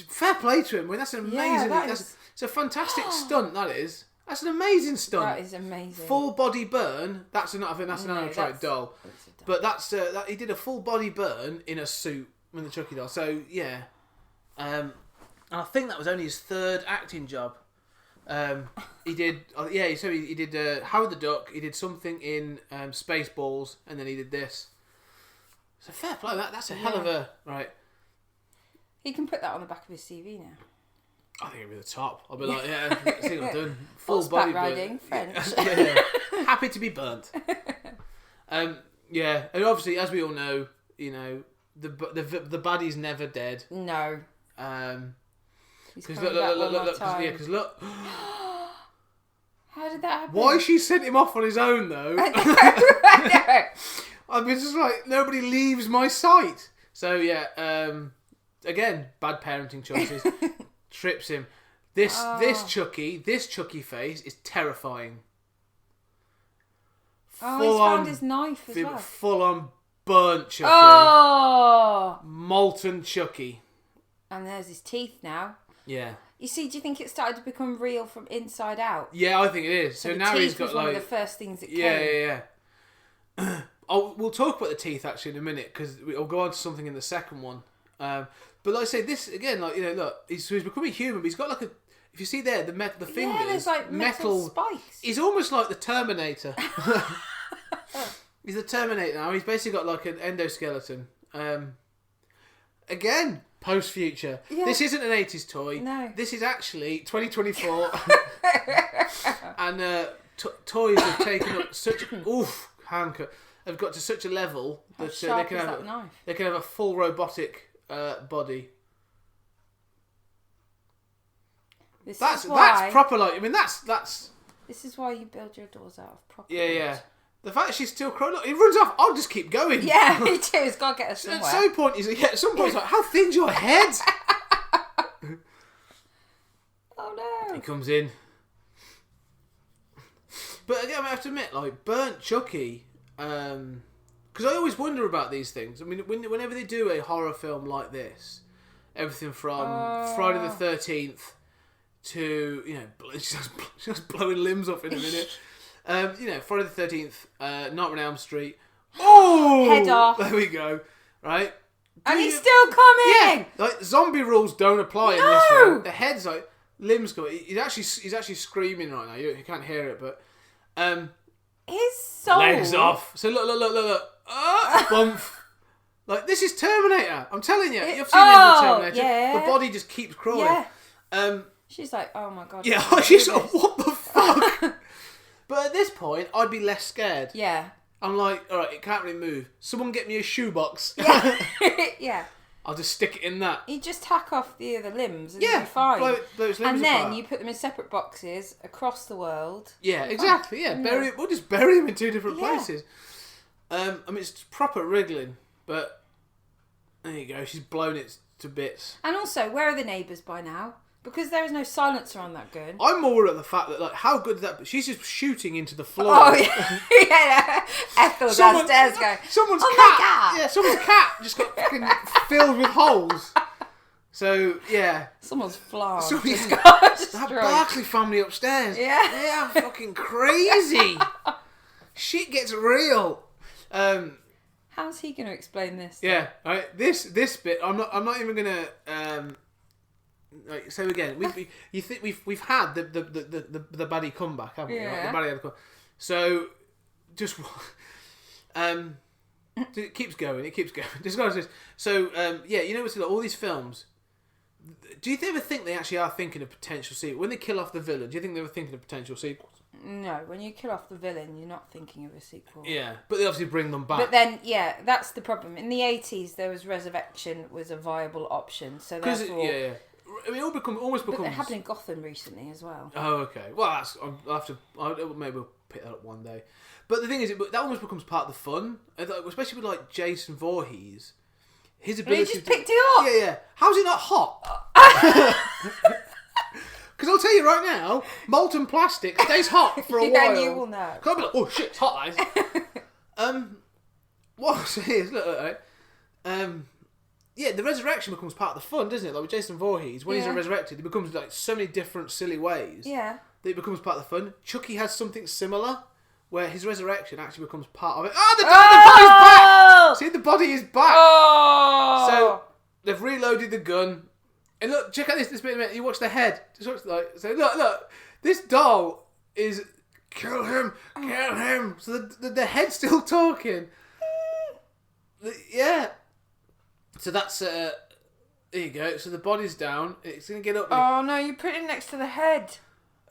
Fair play to him. I mean, that's an amazing. that is- It's a fantastic stunt. That is. That's an amazing stunt. That is amazing. Full body burn. That's an. I think that's an No, animatronic doll. that's a doll. But that he did a full body burn in a suit with the Chucky doll. So yeah, and I think that was only his third acting job. He did So he did Howard the Duck. He did something in Spaceballs, and then he did this. So fair play. That's a hell of a right. He can put that on the back of his CV now. I think it'll be the top. I'll be like, yeah, I think I'm done. Full Horseback body riding, burn. French. Yeah. Happy to be burnt. Yeah, and obviously, as we all know, the baddie's never dead. No. He's Because coming back one more time. because look, How did that happen? why she sent him off on his own though? I mean, it's just like nobody leaves my sight. So yeah, again, bad parenting choices. Trips him. This Chucky face is terrifying. Oh, he's found his knife as well. Full on burnt Chucky. Oh! Molten Chucky. And there's his teeth now. Yeah. You see, do you think it started to become real from inside out? Yeah, I think it is. So the now teeth he's got was one like of the first things that yeah, came. yeah. We'll talk about the teeth actually in a minute because we'll go on to something in the second one. But like I say, this again, like look, he's becoming human. But he's got like a. If you see there, the fingers, Yeah, there's like metal spikes. He's almost like the Terminator. He's the Terminator now. He's basically got like an endoskeleton. Again, post-future. Yeah. This isn't an 80s toy. No. This is actually 2024. And toys have taken up such... Oof, handcut. Have got to such a level How that sharp is that knife? they can have a full robotic body. That's proper like... I mean, that's... This is why you build your doors out of proper Yeah, wood. yeah. The fact that she's still crying, look, he runs off. I'll just keep going. Yeah, me too. It's got to get us At somewhere. some point, at some point, he's like, "How thin's your head?" Oh no. He comes in, but again, I have to admit, like burnt Chucky, because I always wonder about these things. I mean, whenever they do a horror film like this, everything from Friday the 13th to just blowing limbs off in a minute. Friday the 13th, Nightmare on Elm Street. Oh! Head off. There we go. Right? And he's still coming! Yeah! Like, zombie rules don't apply in this No! one. The head's like, limbs go. He's actually screaming right now. You can't hear it, but... His soul... legs off. So look. Bump. Like, this is Terminator. I'm telling you. You've seen the Terminator. yeah. The body just keeps crawling. Yeah. She's like, oh my god. Yeah, I can't she's do like, this. what the fuck? But at this point, I'd be less scared. Yeah. I'm like, alright, it can't really move. Someone get me a shoebox. Yeah. Yeah. I'll just stick it in that. You just hack off the other limbs and Yeah, you'll be fine. blow its limbs And then apart. you put them in separate boxes across the world. Yeah, exactly. Yeah, we'll just bury him in two different places. I mean, it's proper wriggling, but there you go. She's blown it to bits. And also, where are the neighbours by now? Because there is no silencer on that gun. I'm more at the fact that, like, how good is that? She's just shooting into the floor. Oh, yeah. Yeah. Ethel downstairs going, Someone's oh cat. my God. Yeah, someone's cat just got fucking filled with holes. So yeah, Someone's flan So just yeah, got that destroyed. Barkley family upstairs. Yeah. They are fucking crazy. Shit gets real. How's he going to explain this? Yeah, right. This bit, I'm not even gonna. Like, so again, we've had the baddie comeback, haven't we? Yeah. Right? The baddie had a comeback. So just it keeps going. It keeps going. Just goes this. So yeah, it's like all these films. Do you ever think they actually are thinking of potential sequels when they kill off the villain? Do you think they were thinking of potential sequels? No, when you kill off the villain, you're not thinking of a sequel. Yeah, but they obviously bring them back. But then, yeah, that's the problem. In the 80s, there was resurrection was a viable option. So Because therefore, I mean, it almost but becomes. it happened in Gotham recently as well. Oh, okay. Well, I'll have to. Maybe we'll pick that up one day. But the thing is, that almost becomes part of the fun, especially with like Jason Voorhees. His But ability. he just picked it up. Yeah. How's it not hot? Because I'll tell you right now, molten plastic stays hot for a Yeah, while. you will know. Can't be like, oh shit, it's hot, guys. What I'll say is, look, yeah, the resurrection becomes part of the fun, doesn't it? Like with Jason Voorhees, when he's Yeah. resurrected, it becomes like so many different silly ways. Yeah. That it becomes part of the fun. Chucky has something similar, where his resurrection actually becomes part of it. Oh, the body's back! See, the body is back. Oh! So they've reloaded the gun. And look, check out this bit. You watch the head. Just watch so look. This doll is kill him. So the head's still talking. Yeah. So that's there you go. So the body's down. It's gonna get up. Oh no, you put it next to the head.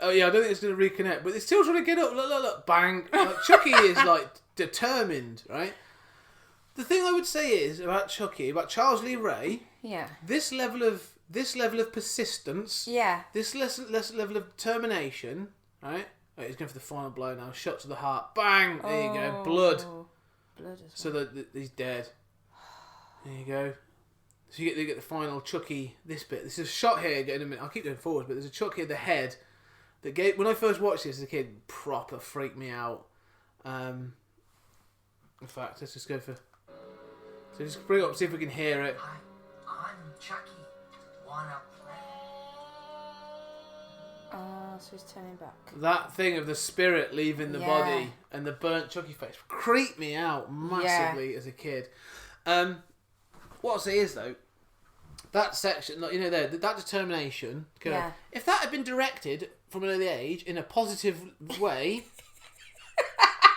Oh yeah, I don't think it's gonna reconnect, but it's still trying to get up. Look, bang. Like, Chucky is like determined, right? The thing I would say is about Chucky, about Charles Lee Ray. Yeah. This level of persistence. Yeah. This level of determination, right? Oh, he's going for the final blow now. Shot to the heart. Bang! There you go. Blood. Blood as well. So that he's dead. There you go. So you get the final Chucky. This bit. This is a shot here. In a minute. I'll keep going forward, but there's a Chucky at the head that gave. When I first watched this as a kid, proper freaked me out. In fact, let's just go for. So just bring it up, see if we can hear it. Hi, I'm Chucky. Wanna play? Oh, so he's turning back. That thing of the spirit leaving the Yeah. body and the burnt Chucky face creeped me out massively as a kid. What I'll say is though, that section, like, you know, that determination. Yeah. If that had been directed from an early age in a positive way,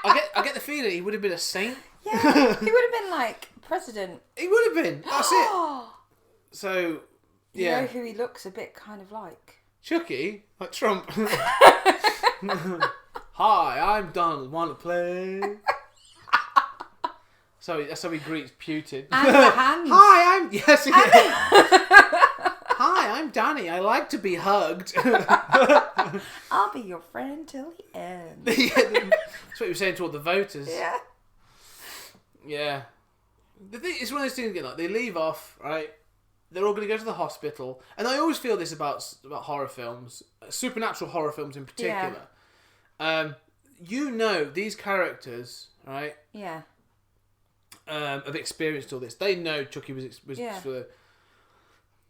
I get the feeling he would have been a saint. Yeah, he would have been like president. He would have been. That's it. So, You yeah, know who he looks a bit kind of like? Chucky, like Trump. Hi, I'm Donald. Want to play? Sorry, that's how he greets Putin. And the hands. Hi, I'm yes. Hi, I'm Danny. I like to be hugged. I'll be your friend till the end. Yeah, that's what he was saying to all the voters. Yeah. Yeah. The thing, it's one of those things again. Like they leave off, right? They're all going to go to the hospital, and I always feel this about horror films, supernatural horror films in particular. Yeah. You know these characters, right? Yeah. Have experienced all this. They know Chucky was Yeah.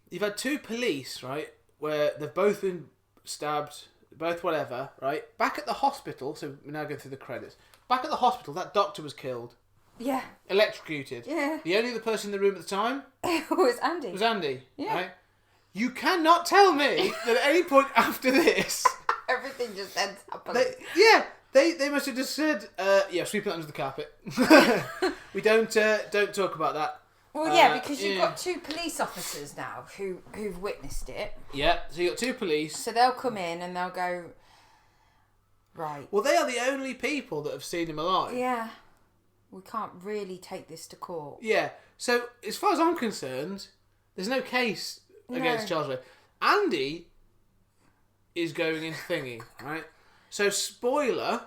You've had two police, right, where they've both been stabbed, both whatever, right? Back at the hospital, so we're now going through the credits. Back at the hospital, that doctor was killed, Yeah. electrocuted. Yeah. The only other person in the room at the time It was Andy. was Andy. Yeah. Right? You cannot tell me that at any point after this, Everything just ends happening. they must have just said, yeah, sweep it under the carpet. We don't talk about that. Well, yeah, because you've yeah. got two police officers now who've witnessed it. Yeah, so you got two police. So they'll come in and they'll go, right. Well, they are the only people that have seen him alive. Yeah. We can't really take this to court. Yeah. So, as far as I'm concerned, there's no case against Charles Ray. Andy is going into thingy, right? So, spoiler,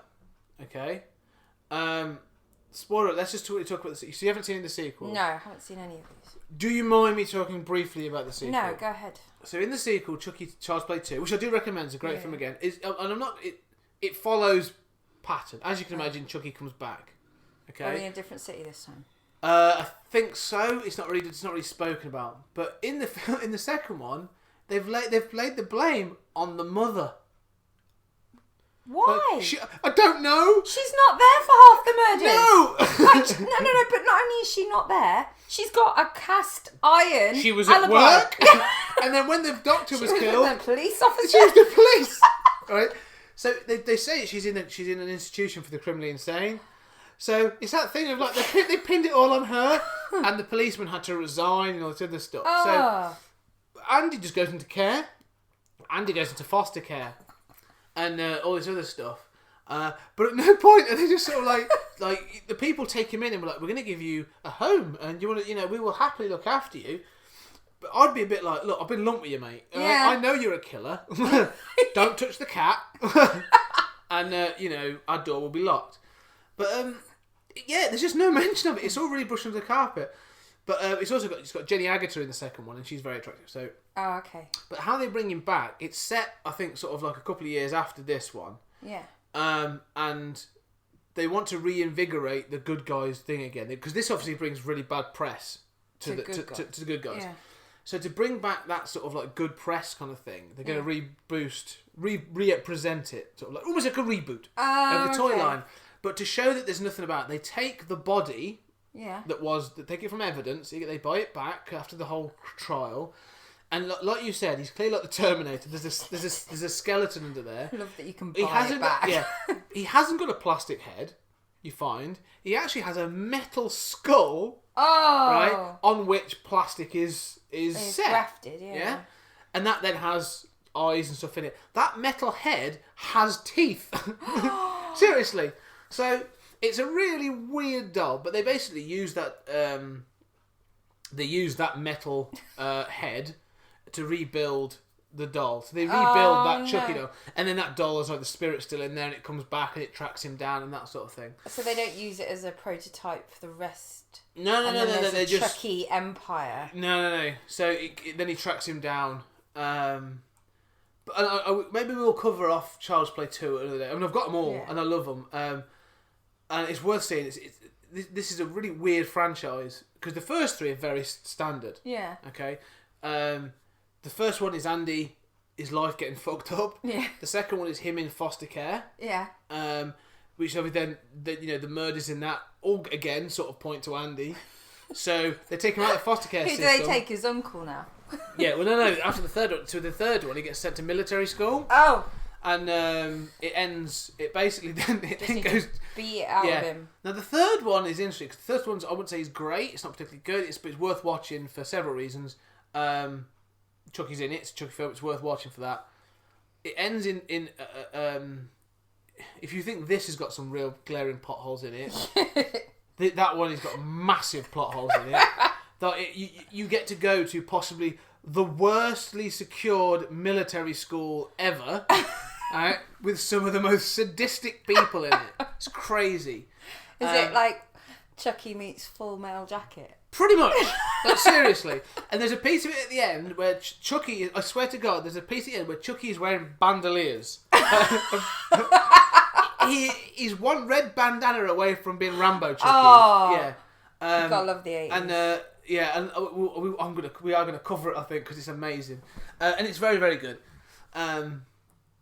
okay? Spoiler, let's just talk about the sequel. So, you haven't seen the sequel? No, I haven't seen any of these. Do you mind me talking briefly about the sequel? No, go ahead. So, in the sequel, Chucky Child's Play 2, which I do recommend, it's a great Yeah. film again, and I'm not... It follows pattern. As you can imagine, Chucky comes back. Okay. Are we in a different city this time? I think so. It's not really spoken about. But in the second one, they've laid the blame on the mother. Why? I don't know. She's not there for half the murders. No. No. But not only is she not there, she's got a cast iron. She was at alibi. work, and then when the doctor was She was killed, the police officer. she was the police. Right. So they say she's in an institution for the criminally insane. So it's that thing of like they pinned it all on her, and the policeman had to resign and all this other stuff. Oh. So Andy just goes into care. Andy goes into foster care, and all this other stuff. But at no point are they just sort of like the people take him in and we're like, we're going to give you a home and you want to, we will happily look after you. But I'd be a bit like, look, I've been lumped with you, mate. Yeah. I know you're a killer. Don't touch the cat. And, our door will be locked. But, there's just no mention of it. It's all really brushed under the carpet. But it's got Jenny Agutter in the second one, and she's very attractive. So, okay. But how they bring him back, it's set, I think, sort of like a couple of years after this one. Yeah. And they want to reinvigorate the good guys thing again. Because this obviously brings really bad press to the good guys. Yeah. So to bring back that sort of like good press kind of thing, they're going to represent it, sort of like almost like a reboot of the toy line. But to show that there's nothing about it, they take the body they take it from evidence, they buy it back after the whole trial, and like you said, he's clearly like the Terminator. There's a skeleton under there. I love that you can buy it back. He hasn't got a plastic head. You find he actually has a metal skull. Oh, right, on which plastic is set. Grafted, yeah. And that then has eyes and stuff in it. That metal head has teeth. Seriously. So it's a really weird doll, but they basically use that. They use that metal head to rebuild the doll. So they rebuild that Chucky doll, and then that doll is like the spirit's still in there, and it comes back and it tracks him down and that sort of thing. So they don't use it as a prototype for the rest. No. They just Chucky Empire. No. So then he tracks him down. But maybe we'll cover off Child's Play 2 another day. I mean, I've got them all, and I love them. And it's worth saying, this is a really weird franchise, because the first three are very standard. Yeah. Okay? The first one is Andy, his life getting fucked up. Yeah. The second one is him in foster care. Yeah. Which obviously then, the murders in that all, again, sort of point to Andy. So they take him out of the foster care system. Who do they take? His uncle now? Yeah, well, no. After the third one, he gets sent to military school. Oh. And it ends. It basically then goes. Beat it out of him. Now the third one is interesting because the third one I wouldn't say is great. It's not particularly good. But it's worth watching for several reasons. Chucky's in it. It's a Chucky film. It's worth watching for that. It ends in if you think this has got some real glaring plot holes in it, that one has got massive plot holes in it. That you get to go to possibly the worstly secured military school ever, right, with some of the most sadistic people in it. It's crazy. Is it like Chucky meets Full Metal Jacket? Pretty much. Like, seriously. And there's a piece of it at the end where Chucky, I swear to God, there's a piece at the end where Chucky is wearing bandoliers. He's one red bandana away from being Rambo Chucky. Oh, yeah. You gotta love the 80s. And we are gonna cover it, I think, because it's amazing, and it's very, very good.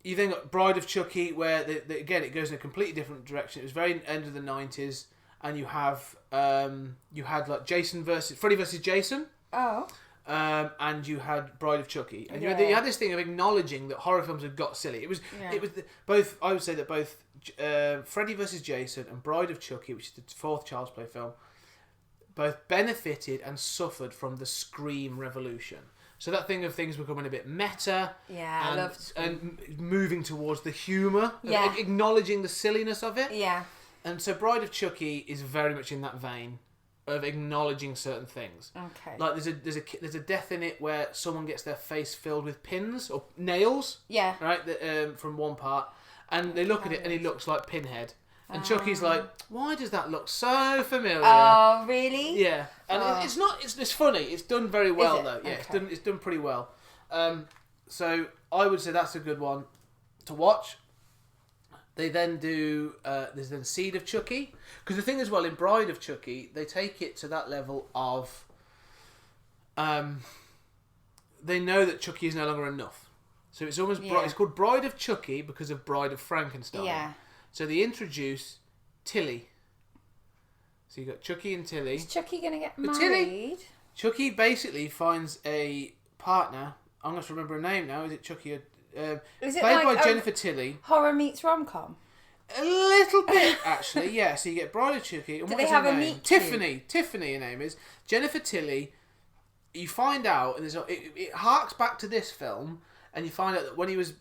You then got Bride of Chucky, where again it goes in a completely different direction. It was very end of the 90s, and you have had like Freddy versus Jason. Oh. And you had Bride of Chucky, and you had this thing of acknowledging that horror films had got silly. It was both. I would say that both Freddy versus Jason and Bride of Chucky, which is the fourth Child's Play film, both benefited and suffered from the Scream revolution. So that thing of things becoming a bit meta, I loved Scream. And moving towards the humour, acknowledging the silliness of it. Yeah. And so Bride of Chucky is very much in that vein of acknowledging certain things. Okay. Like there's a death in it where someone gets their face filled with pins or nails. Yeah. Right. From one part, and they look at it and he looks like Pinhead. And Chucky's like, why does that look so familiar? Oh, really? Yeah. And it's not. It's funny. It's done very well though. Yeah. Okay. It's done pretty well. So I would say that's a good one to watch. They then do. There's then Seed of Chucky, because the thing as well in Bride of Chucky, they take it to that level of. They know that Chucky is no longer enough, so it's almost it's called Bride of Chucky because of Bride of Frankenstein. Yeah. So they introduce Tilly. So you got Chucky and Tilly. Is Chucky gonna get married? Chucky basically finds a partner. I'm going to remember her name now. Is it Chucky? Is it played by Jennifer Tilly. Horror meets rom-com? A little bit, actually, yeah. So you get Bride of Chucky. And do they have a meet Tiffany. Tiffany, her name is. Jennifer Tilly. You find out, and it harks back to this film, and you find out that when he was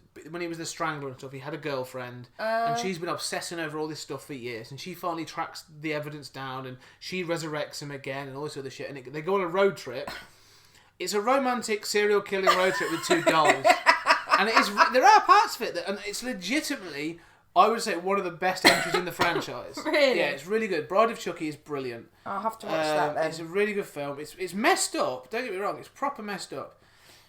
the Strangler and stuff, he had a girlfriend, and she's been obsessing over all this stuff for years, and she finally tracks the evidence down, and she resurrects him again, and all this other shit, and they go on a road trip. It's a romantic serial killing road trip with 2 dolls, and it is. There are parts of it that, and it's legitimately, I would say, one of the best entries in the franchise. Really? Yeah, it's really good. Bride of Chucky is brilliant. I'll have to watch that then. It's a really good film. It's messed up. Don't get me wrong. It's proper messed up.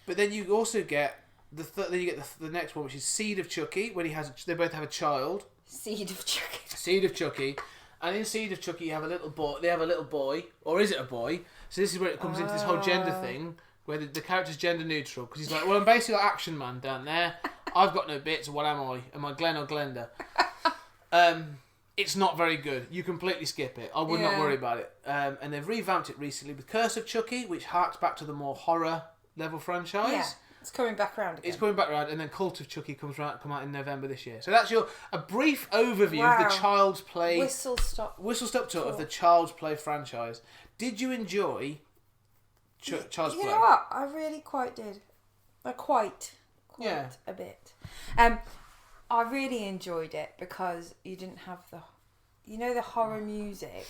But then you also get the next one, which is Seed of Chucky, when they both have a child. Seed of Chucky. Seed of Chucky, and in Seed of Chucky, you have a little boy. They have a little boy, or is it a boy? So this is where it comes into this whole gender thing, where the character's gender neutral, because he's like, well, I'm basically like Action Man down there. I've got no bits. What am I? Am I Glenn or Glenda? It's not very good. You completely skip it. I would not worry about it. And they've revamped it recently with Curse of Chucky, which harks back to the more horror level franchise. Yeah, it's coming back around again. It's coming back around, and then Cult of Chucky come out in November this year. So that's a brief overview of the Child's Play Whistle stop tour of the Child's Play franchise. Did you enjoy Child's Play? You know what? I really quite did. Quite a bit. I really enjoyed it because you didn't have the horror music.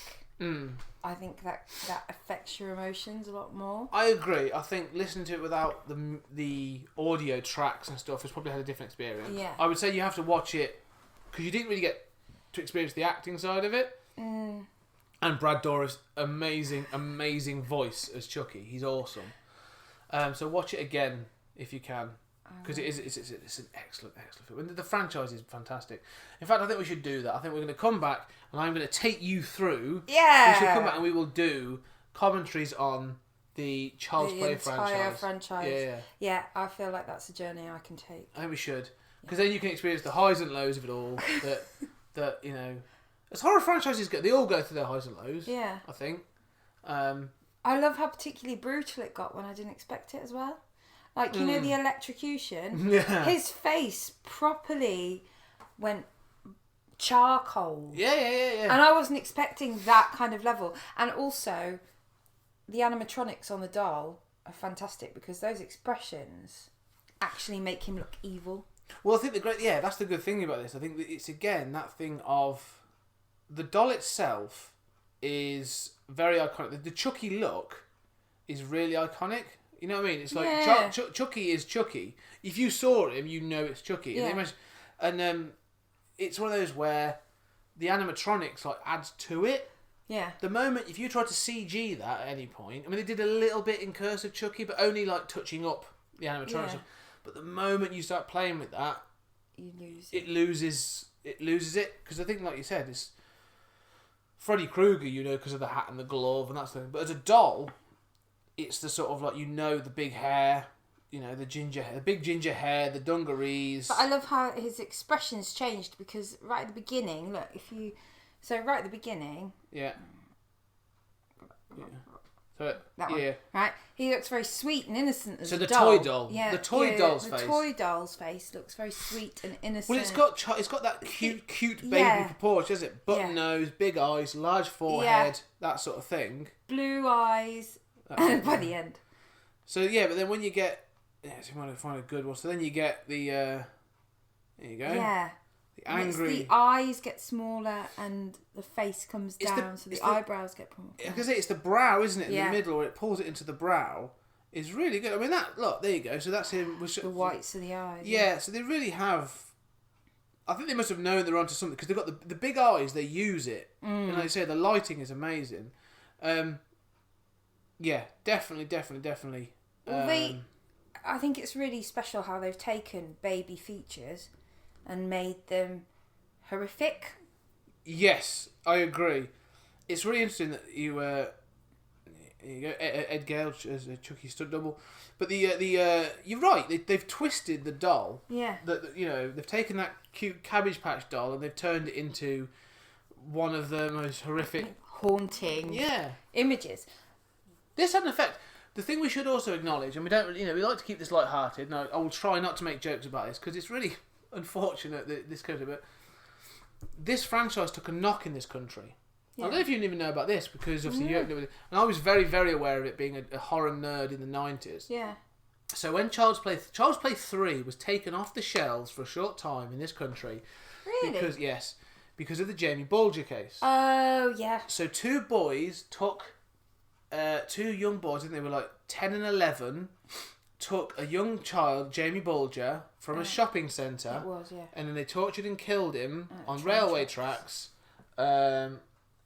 I think that affects your emotions a lot more. I agree. I think listening to it without the audio tracks and stuff has probably had a different experience. Yeah. I would say you have to watch it because you didn't really get to experience the acting side of it. And Brad Dourif's amazing voice as Chucky. He's awesome. So watch it again if you can. Because it's an excellent film. And the franchise is fantastic. In fact, I think we should do that. I think we're going to come back and I'm going to take you through. Yeah. We should come back and we will do commentaries on the Child's Play franchise. Yeah, I feel like that's a journey I can take. I think we should. Because then you can experience the highs and lows of it all. that you know, as horror franchises go, they all go through their highs and lows. Yeah. I think. I love how particularly brutal it got when I didn't expect it as well. Like, you know, the electrocution? Yeah. His face properly went charcoal. Yeah. And I wasn't expecting that kind of level. And also, the animatronics on the doll are fantastic because those expressions actually make him look evil. Well, I think that's the good thing about this. I think that it's, again, that thing of the doll itself is very iconic. The Chucky look is really iconic. You know what I mean? It's like Chucky is Chucky. If you saw him, you know it's Chucky. Yeah. And it's one of those where the animatronics like adds to it. Yeah. The moment if you try to CG that at any point, I mean they did a little bit in Curse of Chucky, but only like touching up the animatronics. Yeah. But the moment you start playing with that, You lose it loses it because I think, like you said, it's Freddy Krueger, you know, because of the hat and the glove and that sort of thing. But as a doll, it's the sort of like, you know, the big hair, you know, the big ginger hair, the dungarees. But I love how his expressions changed because right at the beginning, right at the beginning. Yeah. So That one, right? He looks very sweet and innocent as a doll. So the toy doll. Yeah, The toy doll's face. The toy doll's face looks very sweet and innocent. Well, it's got that cute baby proportion, hasn't it? Button nose, big eyes, large forehead, that sort of thing. Blue eyes by the end. So yeah, but then when you get, so you want to find a good one. So then you get the, there you go. Yeah. The angry. The eyes get smaller and the face comes down, so the eyebrows get pulled. Because it's the brow, isn't it, in Yeah. the middle, where it pulls it into the brow, is really good. I mean, there you go. So that's him. The whites of the eyes. Yeah, so they really have. I think they must have known they're onto something because they've got the big eyes. They use it, and like I say, the lighting is amazing. Yeah, definitely. Well, I think it's really special how they've taken baby features and made them horrific. Yes, I agree. It's really interesting that you go Ed Gale as a Chucky stunt double, but you're right. They've twisted the doll. Yeah. They've taken that cute Cabbage Patch doll and they've turned it into one of the most horrific, haunting images. This had an effect. The thing we should also acknowledge, and we don't, we like to keep this light-hearted. No, I will try not to make jokes about this because it's really unfortunate that this goes. But this franchise took a knock in this country. Yeah. I don't know if you even know about this because obviously you opened it with, and I was very, very aware of it being a horror nerd in the 90s. Yeah. So when Child's Play 3 was taken off the shelves for a short time in this country, Really? because of the Jamie Bulger case. Oh, yeah. So two young boys, I think they were like 10 and 11, took a young child, Jamie Bulger, from a shopping centre. It was, yeah. And then they tortured and killed him on train railway tracks.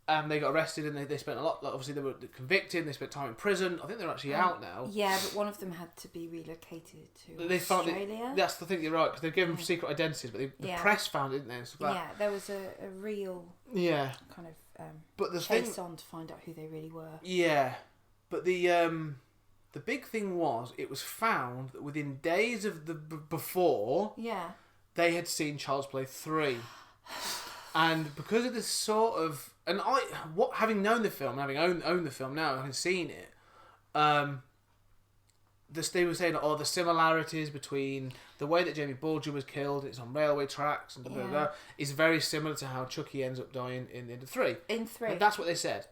And they got arrested, and they spent a lot. Like, obviously, they were convicted. They spent time in prison. I think they're actually out now. Yeah, but one of them had to be relocated to They found Australia. that's the thing. You're right, because they gave them secret identities, but the press found it, didn't they? And stuff like Yeah, there was a real yeah. kind of But the chase thing, on to find out who they really were. yeah. But the big thing was, it was found that within days of the before, Yeah. they had seen Child's Play 3. And because of this sort of... And having known the film, having owned the film now, having seen it, they were saying, the similarities between the way that Jamie Bulger was killed, it's on railway tracks, and blah, blah, blah, is very similar to how Chucky ends up dying in the end of 3. In 3. And that's what they said.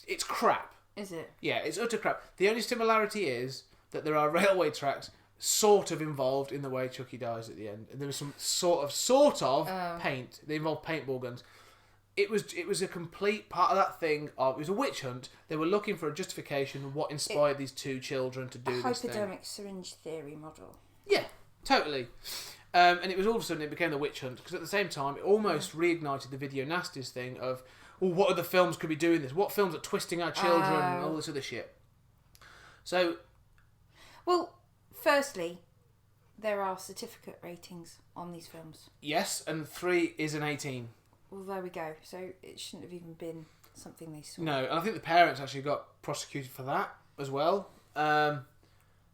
It's crap. Is it? Yeah, it's utter crap. The only similarity is that there are railway tracks sort of involved in the way Chucky dies at the end, and there was some sort of paint. They involved paintball guns. It was a complete part of that thing. It was a witch hunt. They were looking for a justification of what inspired these two children to do this thing. Hypodermic syringe theory model. Yeah, totally. And it was all of a sudden it became the witch hunt, because at the same time it almost reignited the Video Nasties thing of, well, what other films could be doing this? What films are twisting our children and all this other shit? So, well, firstly, there are certificate ratings on these films. yes, and 3 is an 18. Well, there we go. So it shouldn't have even been something they saw. No, and I think the parents actually got prosecuted for that as well. But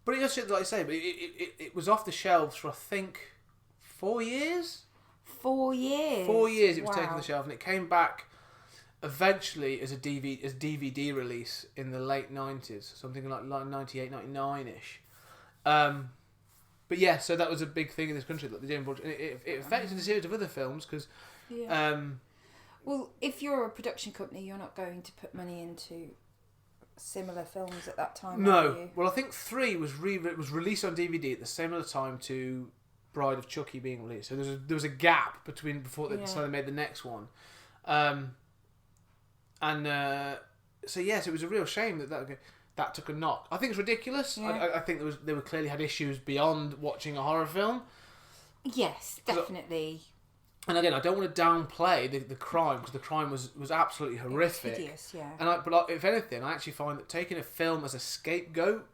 it just, like I say, but it was off the shelves for, I think, 4 years? 4 years? 4 years it was Wow. taken off the shelf, and it came back eventually as a DVD release in the late 90s, something like 98, 99-ish. But yeah, so that was a big thing in this country, like the Jamie Bulger. It affected a series of other films, because... Yeah. Well, if you're a production company, you're not going to put money into similar films at that time, are No. you? Well, I think 3 was released on DVD at the similar time to Bride of Chucky being released. So there was a gap before they decided to make the next one. So it was a real shame that took a knock. I think it's ridiculous. Yeah. I think they were clearly had issues beyond watching a horror film. Yes, definitely. And again, I don't want to downplay the crime, because the crime was absolutely horrific. Hideous, yeah. But if anything, I actually find that taking a film as a scapegoat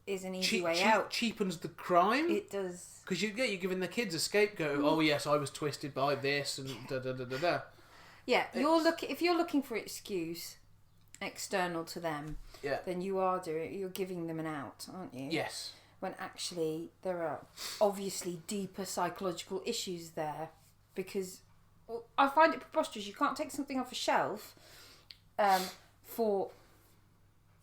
Is an easy way out. cheapens the crime. It does. Because you're giving the kids a scapegoat. Oh yes, I was twisted by this and da da da da da. Yeah, if you're looking for an excuse external to them, Yeah. then you're giving them an out, aren't you? Yes. When actually there are obviously deeper psychological issues there, because I find it preposterous. You can't take something off a shelf for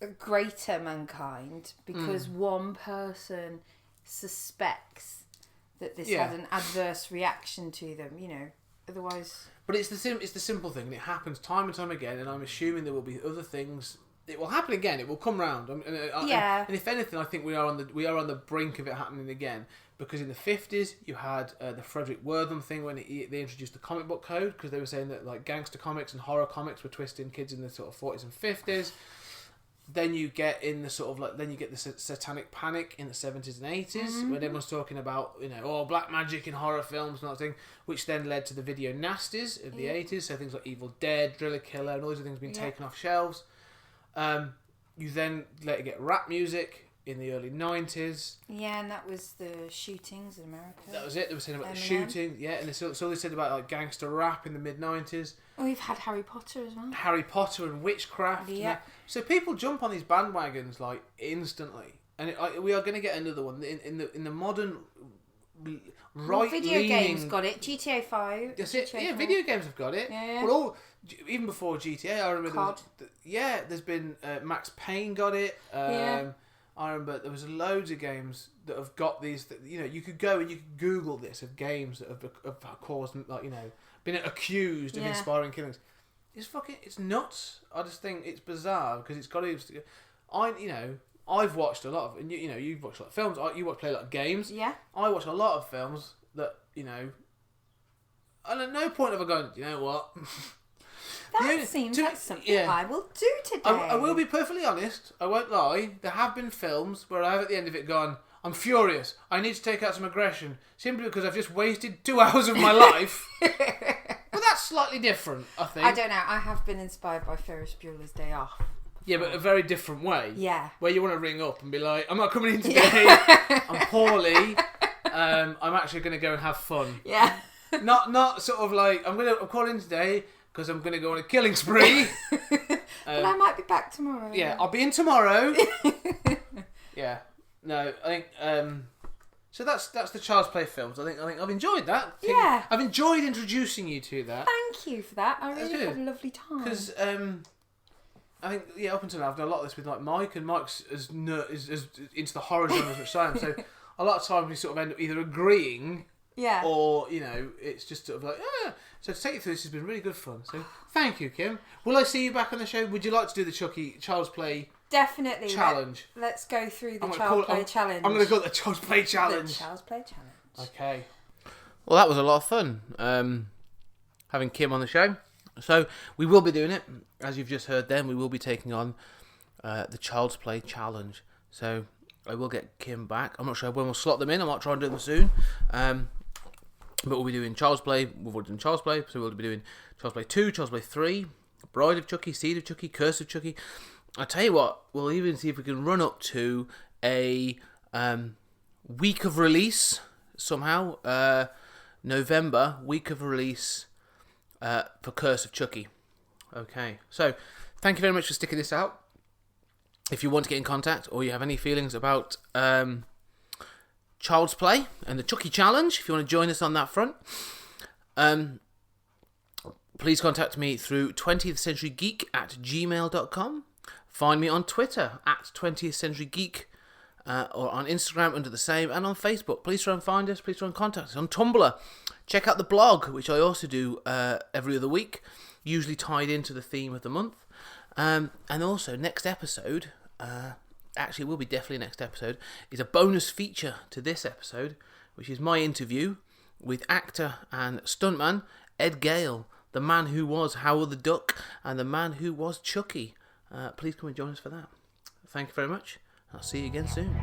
a greater mankind because one person suspects that this had an adverse reaction to them. You know, otherwise. But it's the simple thing, and it happens time and time again. And I'm assuming there will be other things. It will happen again. It will come round. And if anything, I think we are on the brink of it happening again. Because in the 50s, you had the Frederick Wortham thing when they introduced the comic book code, because they were saying that like gangster comics and horror comics were twisting kids in the sort of 40s and 50s. Then you get the satanic panic in the 70s and 80s, when everyone's talking about black magic in horror films and that thing, which then led to the Video Nasties of the 80s. So things like Evil Dead, Driller Killer, and all these other things being taken off shelves. You then later get rap music in the early 90s. Yeah, and that was the shootings in America. That was it. They were saying about the Eminem. shooting, and they said about like gangster rap in the mid 90s. Oh, we've had Harry Potter as well. Harry Potter and witchcraft. Yeah. So people jump on these bandwagons like instantly, and we are going to get another one in the modern right. Video games got it. GTA 5. That's it. GTA Yeah, 5. video games have got it. Yeah. Well, even before GTA, I remember. COD. There's been Max Payne got it. I remember there was loads of games that have got these. You could go and you could Google this of games that have caused been accused of inspiring killings. It's nuts. I just think it's bizarre because it's got to. I've watched a lot of, and you've watched a lot of films. Play a lot of games. Yeah. I watch a lot of films that and at no point have I gone, you know what? That seems like something I will do today. I will be perfectly honest. I won't lie. There have been films where I have at the end of it gone, I'm furious. I need to take out some aggression simply because I've just wasted 2 hours of my life. But that's slightly different, I think. I don't know. I have been inspired by Ferris Bueller's Day Off. Yeah, but a very different way. Yeah. Where you want to ring up and be like, I'm not coming in today. I'm poorly. I'm actually going to go and have fun. Yeah. Not sort of like, I'm calling in today because I'm going to go on a killing spree. But I might be back tomorrow. Yeah, I'll be in tomorrow. Yeah. No, I think... so that's the Child's Play films. I think I've enjoyed that. Yeah. I've enjoyed introducing you to that. Thank you for that. I really good. had a lovely time. Because I think up until now I've done a lot of this with like Mike, and Mike's as into the horror genres which I am. So a lot of times we sort of end up either agreeing, or it's just sort of like So to take you through this has been really good fun. So thank you, Kim. Will I see you back on the show? Would you like to do the Child's Play? Definitely. Challenge. Let's go through the Child's Play Challenge. I'm going to call it the Child's Play Challenge. The Child's Play Challenge. Okay. Well, that was a lot of fun. Having Kim on the show. So we will be doing it, as you've just heard then, we will be taking on the Child's Play Challenge. So I will get Kim back. I'm not sure when we'll slot them in. I might try and do them soon. But we'll be doing Child's Play. We've already done Child's Play, so we'll be doing Child's Play 2, Child's Play 3, Bride of Chucky, Seed of Chucky, Curse of Chucky. I tell you what, we'll even see if we can run up to a week of release somehow. November, week of release for Curse of Chucky. Okay, so thank you very much for sticking this out. If you want to get in contact or you have any feelings about Child's Play and the Chucky Challenge, if you want to join us on that front, please contact me through 20thCenturyGeek@gmail.com. Find me on Twitter @20thCenturyGeek, or on Instagram under the same, and on Facebook. Please try and find us. Please try and contact us on Tumblr. Check out the blog, which I also do every other week, usually tied into the theme of the month. And also, next episode, actually will be definitely next episode, is a bonus feature to this episode, which is my interview with actor and stuntman Ed Gale, the man who was Howard the Duck and the man who was Chucky. Please come and join us for that. Thank you very much. I'll see you again soon.